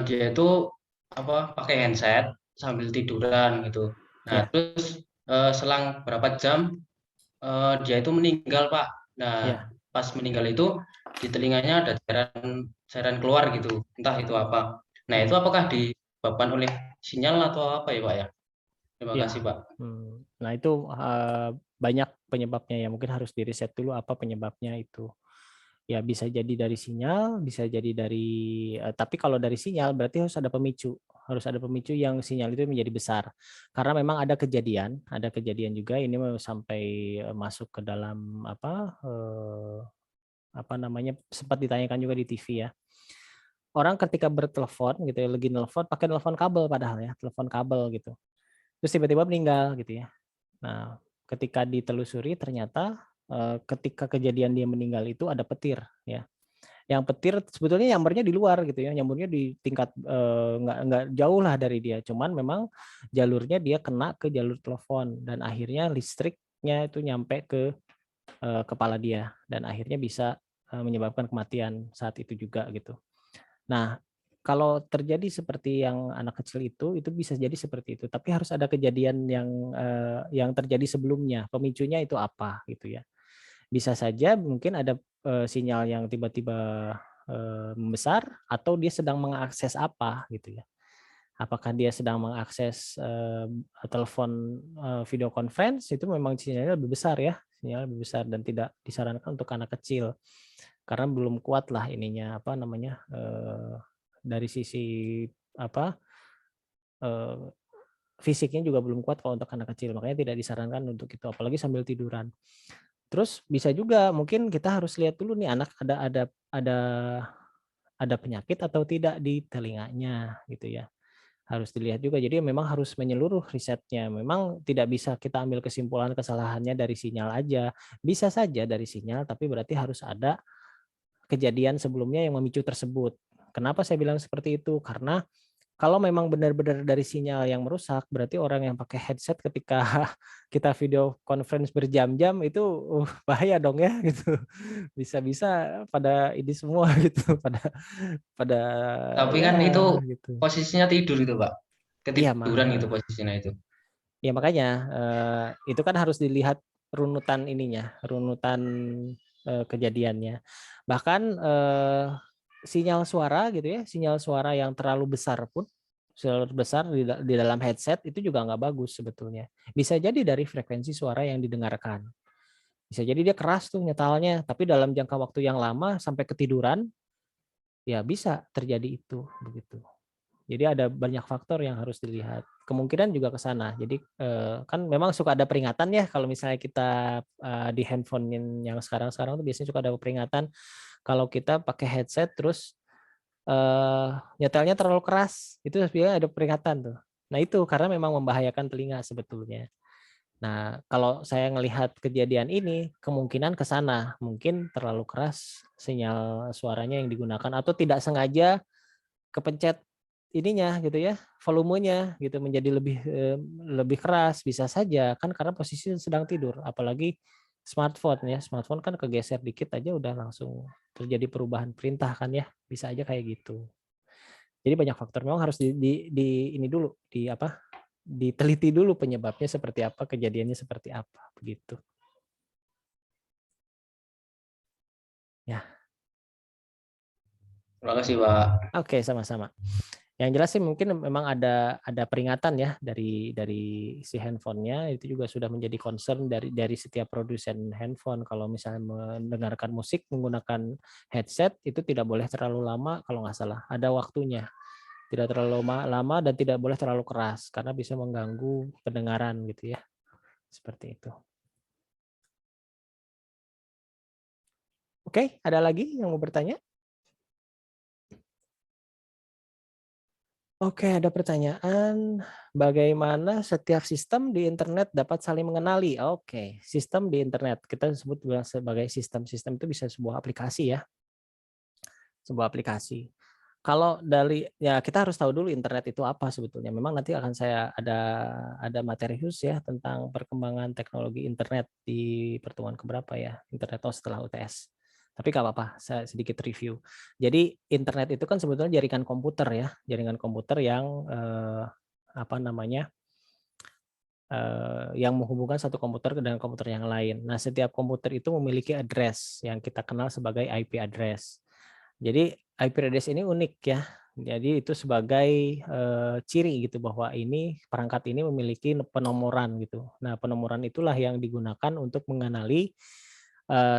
E: dia itu pakai handset sambil tiduran gitu. Nah,
A: Ya.
E: terus selang berapa jam dia itu meninggal, Pak. Nah,
A: Ya.
E: pas meninggal itu di telinganya ada cairan keluar gitu, entah itu apa. Nah, itu apakah disebabkan oleh sinyal atau apa ya, Pak ya? Terima
A: Ya.
E: kasih, Pak.
A: Nah, itu banyak penyebabnya ya. Mungkin harus diriset dulu apa penyebabnya itu. Ya, bisa jadi dari sinyal, bisa jadi dari tapi kalau dari sinyal berarti harus ada pemicu. Harus ada pemicu yang sinyal itu menjadi besar. Karena memang ada kejadian juga ini sampai masuk ke dalam sempat ditanyakan juga di TV ya. Orang ketika bertelepon gitu ya, lagi nelpon pakai telepon kabel padahal ya, telepon kabel gitu. Terus tiba-tiba meninggal gitu ya. Nah, ketika ditelusuri ternyata ketika kejadian dia meninggal itu ada petir ya. Yang petir sebetulnya nyambernya di luar gitu ya, nyambernya di tingkat nggak jauh lah dari dia, cuman memang jalurnya dia kena ke jalur telepon dan akhirnya listriknya itu nyampe ke kepala dia dan akhirnya bisa menyebabkan kematian saat itu juga gitu. Nah, kalau terjadi seperti yang anak kecil itu bisa jadi seperti itu, tapi harus ada kejadian yang terjadi sebelumnya, pemicunya itu apa gitu ya. Bisa saja mungkin ada sinyal yang tiba-tiba membesar atau dia sedang mengakses apa gitu ya. Apakah dia sedang mengakses telepon video conference itu memang sinyalnya lebih besar ya, sinyal lebih besar dan tidak disarankan untuk anak kecil karena belum kuat lah ininya dari sisi fisiknya juga belum kuat kalau untuk anak kecil, makanya tidak disarankan untuk itu apalagi sambil tiduran. Terus bisa juga mungkin kita harus lihat dulu nih anak ada penyakit atau tidak di telinganya gitu ya. Harus dilihat juga. Jadi memang harus menyeluruh risetnya. Memang tidak bisa kita ambil kesimpulan kesalahannya dari sinyal aja. Bisa saja dari sinyal tapi berarti harus ada kejadian sebelumnya yang memicu tersebut. Kenapa saya bilang seperti itu? Karena kalau memang benar-benar dari sinyal yang merusak, berarti orang yang pakai headset ketika kita video conference berjam-jam itu bahaya dong ya gitu. Bisa-bisa pada ini semua gitu, pada
E: Tapi
A: ya
E: kan itu
A: gitu.
E: posisinya tidur itu, Pak.
A: Iya,
E: Ketiduran gitu posisinya itu.
A: ya makanya itu kan harus dilihat runutan kejadiannya. Bahkan sinyal suara gitu ya, sinyal suara yang terlalu besar pun di dalam headset itu juga nggak bagus sebetulnya. Bisa jadi dari frekuensi suara yang didengarkan. Bisa jadi dia keras tuh nyetalnya, tapi dalam jangka waktu yang lama sampai ketiduran, ya bisa terjadi itu begitu. Jadi ada banyak faktor yang harus dilihat. Kemungkinan juga ke sana. Jadi kan memang suka ada peringatan ya kalau misalnya kita di handphone yang sekarang tuh biasanya suka ada peringatan kalau kita pakai headset terus nyetelnya terlalu keras. Itu sebenarnya ada peringatan tuh. Nah itu karena memang membahayakan telinga sebetulnya. Nah kalau saya ngelihat kejadian ini kemungkinan ke sana, mungkin terlalu keras sinyal suaranya yang digunakan atau tidak sengaja kepencet ininya gitu ya, volumenya gitu menjadi lebih keras, bisa saja kan karena posisi sedang tidur, apalagi smartphone ya, smartphone kan kegeser dikit aja udah langsung terjadi perubahan perintah kan ya, bisa aja kayak gitu. Jadi banyak faktor memang harus di ini dulu, di apa, diteliti dulu penyebabnya seperti apa, kejadiannya seperti apa, begitu. Ya.
E: Terima kasih, Pak.
A: Oke, sama-sama. Yang jelas sih mungkin memang ada peringatan ya dari si handphonenya, itu juga sudah menjadi concern dari setiap produsen handphone. Kalau misalnya mendengarkan musik menggunakan headset itu tidak boleh terlalu lama kalau nggak salah. Ada waktunya. Tidak terlalu lama dan tidak boleh terlalu keras karena bisa mengganggu pendengaran gitu ya. Seperti itu. Oke, ada lagi yang mau bertanya? Oke, ada pertanyaan. Bagaimana setiap sistem di internet dapat saling mengenali? Oke, sistem di internet kita sebut sebagai sistem. Sistem itu bisa sebuah aplikasi ya, sebuah aplikasi. Kalau dari ya kita harus tahu dulu internet itu apa sebetulnya. Memang nanti akan saya ada materi khusus ya tentang perkembangan teknologi internet di pertemuan keberapa ya, internet setelah UTS. Tapi nggak apa-apa, saya sedikit review. Jadi internet itu kan sebetulnya jaringan komputer ya, jaringan komputer yang apa namanya, yang menghubungkan satu komputer dengan komputer yang lain. Nah, setiap komputer itu memiliki address yang kita kenal sebagai IP address. Jadi IP address ini unik ya. Jadi itu sebagai ciri gitu bahwa ini perangkat ini memiliki penomoran gitu. Nah, penomoran itulah yang digunakan untuk mengenali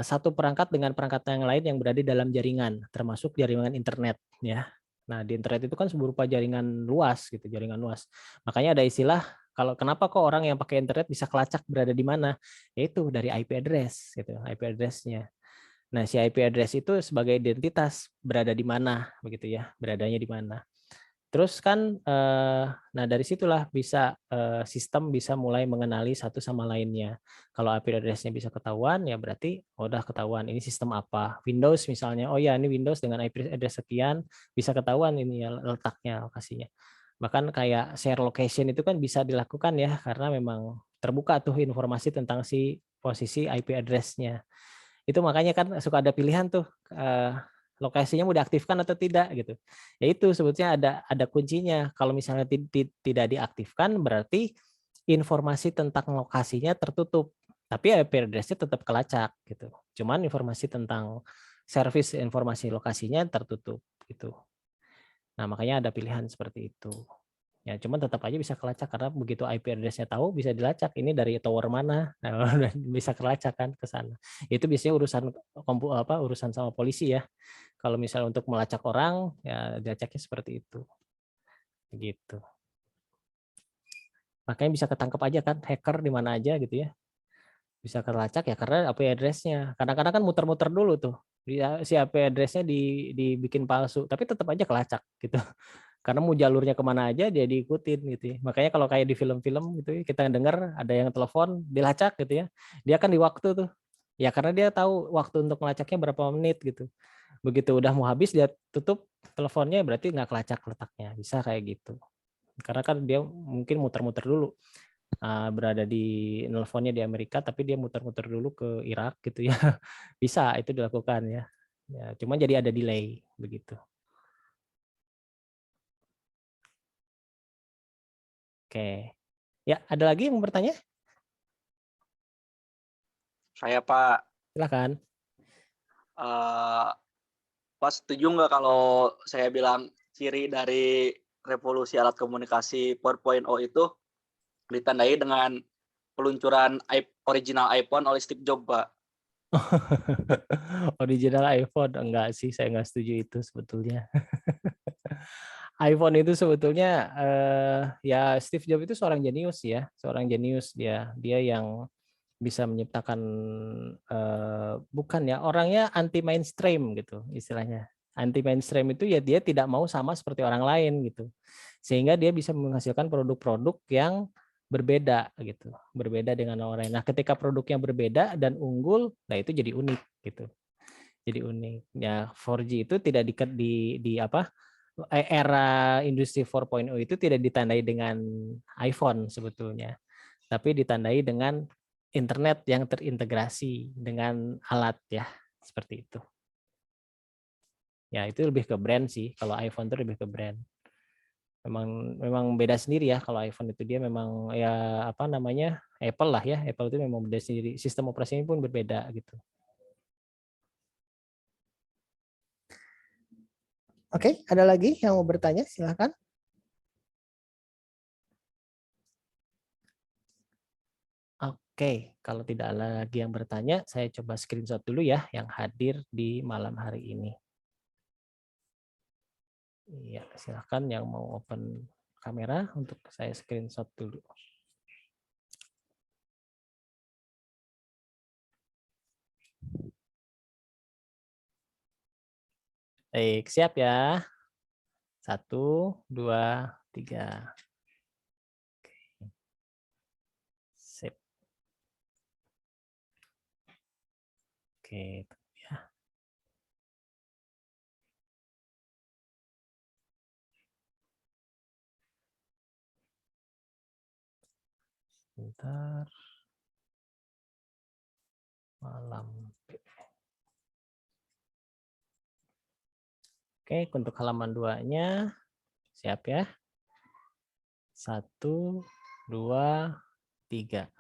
A: satu perangkat dengan perangkat yang lain yang berada dalam jaringan, termasuk jaringan internet ya. Nah, di internet itu kan berupa jaringan luas gitu, jaringan luas. Makanya ada istilah kalau kenapa kok orang yang pakai internet bisa kelacak berada di mana? Yaitu dari IP address gitu, IP address-nya. Nah, si IP address itu sebagai identitas berada di mana begitu ya, beradanya di mana. Terus kan nah dari situlah bisa sistem bisa mulai mengenali satu sama lainnya. Kalau IP address-nya bisa ketahuan ya berarti udah ketahuan ini sistem apa. Windows misalnya, oh ya ini Windows dengan IP address sekian bisa ketahuan ini ya letaknya, lokasinya. Bahkan kayak share location itu kan bisa dilakukan ya karena memang terbuka tuh informasi tentang si posisi IP address-nya. Itu makanya kan suka ada pilihan tuh lokasinya mau diaktifkan atau tidak gitu. Ya itu sebetulnya ada kuncinya. Kalau misalnya tidak diaktifkan berarti informasi tentang lokasinya tertutup. Tapi IP address-nya tetap kelacak gitu. Cuman informasi tentang service informasi lokasinya tertutup gitu. Nah, makanya ada pilihan seperti itu. Ya, cuman tetap aja bisa kelacak karena begitu IP address-nya tahu bisa dilacak ini dari tower mana, nah, bisa kelacak kan ke sana. Itu biasanya urusan urusan sama polisi ya. Kalau misalnya untuk melacak orang ya dilacaknya seperti itu. Begitu. Makanya bisa ketangkep aja kan hacker di mana aja gitu ya. Bisa kelacak ya karena IP address-nya. Kadang-kadang kan muter-muter dulu tuh. Si IP address-nya dibikin palsu, tapi tetap aja kelacak gitu. Karena mau jalurnya kemana aja dia diikutin gitu ya. Makanya kalau kayak di film-film gitu ya, kita dengar ada yang telepon dilacak gitu ya. Dia kan di waktu tuh. Ya karena dia tahu waktu untuk melacaknya berapa menit gitu. Begitu udah mau habis dia tutup teleponnya berarti nggak kelacak letaknya. Bisa kayak gitu. Karena kan dia mungkin muter-muter dulu. Berada di nelponnya di Amerika tapi dia muter-muter dulu ke Irak gitu ya. Bisa itu dilakukan ya. Ya, cuma jadi ada delay begitu. Oke. Ya, ada lagi yang mau bertanya?
D: Saya Pak,
A: Silakan.
D: Pak setuju nggak kalau saya bilang ciri dari revolusi alat komunikasi 4.0 itu ditandai dengan peluncuran original iPhone oleh Steve Jobs, Pak?
A: Original iPhone enggak sih, saya nggak setuju itu sebetulnya. iPhone itu sebetulnya ya Steve Jobs itu seorang jenius ya, seorang jenius dia yang bisa menciptakan bukan ya orangnya anti mainstream gitu istilahnya. Anti mainstream itu ya dia tidak mau sama seperti orang lain gitu. Sehingga dia bisa menghasilkan produk-produk yang berbeda gitu, berbeda dengan orang lain. Nah, ketika produknya berbeda dan unggul, nah itu jadi unik gitu. Jadi unik. Ya 4G itu tidak di apa? Era industri 4.0 itu tidak ditandai dengan iPhone sebetulnya, tapi ditandai dengan internet yang terintegrasi dengan alat ya, seperti itu. Ya, itu lebih ke brand sih. Kalau iPhone itu lebih ke brand. Memang beda sendiri ya, kalau iPhone itu dia memang ya apa namanya? Apple lah ya. Apple itu memang beda sendiri. Sistem operasinya pun berbeda gitu. Oke, ada lagi yang mau bertanya? Silakan. Oke, kalau tidak ada lagi yang bertanya, saya coba screenshot dulu ya yang hadir di malam hari ini. Iya, silakan yang mau open kamera untuk saya screenshot dulu. Baik, siap ya. 1, 2, 3. Sip. Oke, ya. Bentar. Malam. Oke, untuk halaman 2-nya siap ya. 1, 2, 3.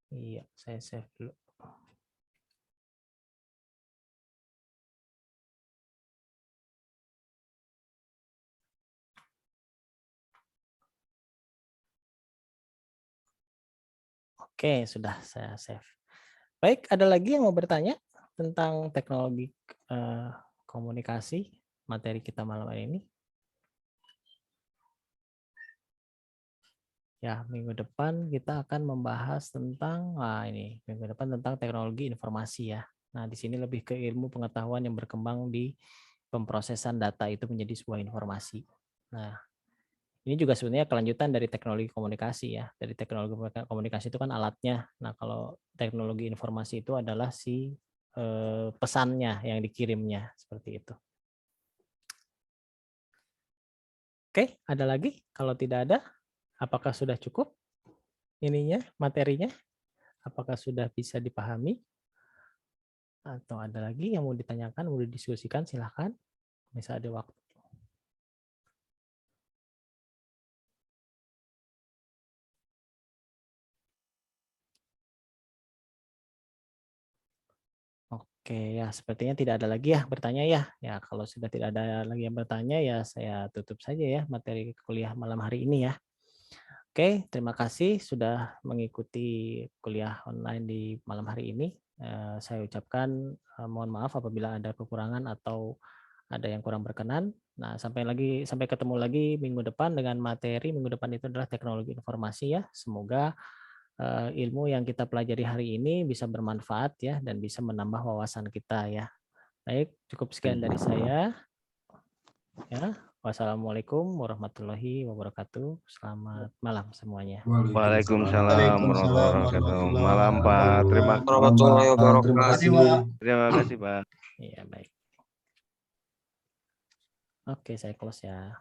A: Iya, saya save dulu. Oke, sudah saya save. Baik, ada lagi yang mau bertanya tentang teknologi komunikasi materi kita malam hari ini? Ya, minggu depan kita akan membahas tentang, minggu depan tentang teknologi informasi ya. Nah, di sini lebih ke ilmu pengetahuan yang berkembang di pemrosesan data itu menjadi sebuah informasi. Nah, ini juga sebenarnya kelanjutan dari teknologi komunikasi ya. Dari teknologi komunikasi itu kan alatnya. Nah, kalau teknologi informasi itu adalah si pesannya yang dikirimnya, seperti itu. Oke, ada lagi? Kalau tidak ada, apakah sudah cukup ininya, materinya? Apakah sudah bisa dipahami? Atau ada lagi yang mau ditanyakan, mau didiskusikan, silahkan. Bisa ada waktu. Oke, ya sepertinya tidak ada lagi ya bertanya ya. Ya, kalau sudah tidak ada lagi yang bertanya ya saya tutup saja ya materi kuliah malam hari ini ya. Oke, terima kasih sudah mengikuti kuliah online di malam hari ini. Saya ucapkan mohon maaf apabila ada kekurangan atau ada yang kurang berkenan. Nah, sampai ketemu lagi minggu depan dengan materi minggu depan itu adalah teknologi informasi ya. Semoga ilmu yang kita pelajari hari ini bisa bermanfaat ya dan bisa menambah wawasan kita ya. Baik, cukup sekian dari saya. Ya, wassalamualaikum warahmatullahi wabarakatuh. Selamat malam semuanya.
F: Waalaikumsalam warahmatullahi wabarakatuh. Malam Pak. Terima
D: Warahmatullahi wabarakatuh.
F: kasih Pak.
A: Iya, baik. Oke, saya close ya.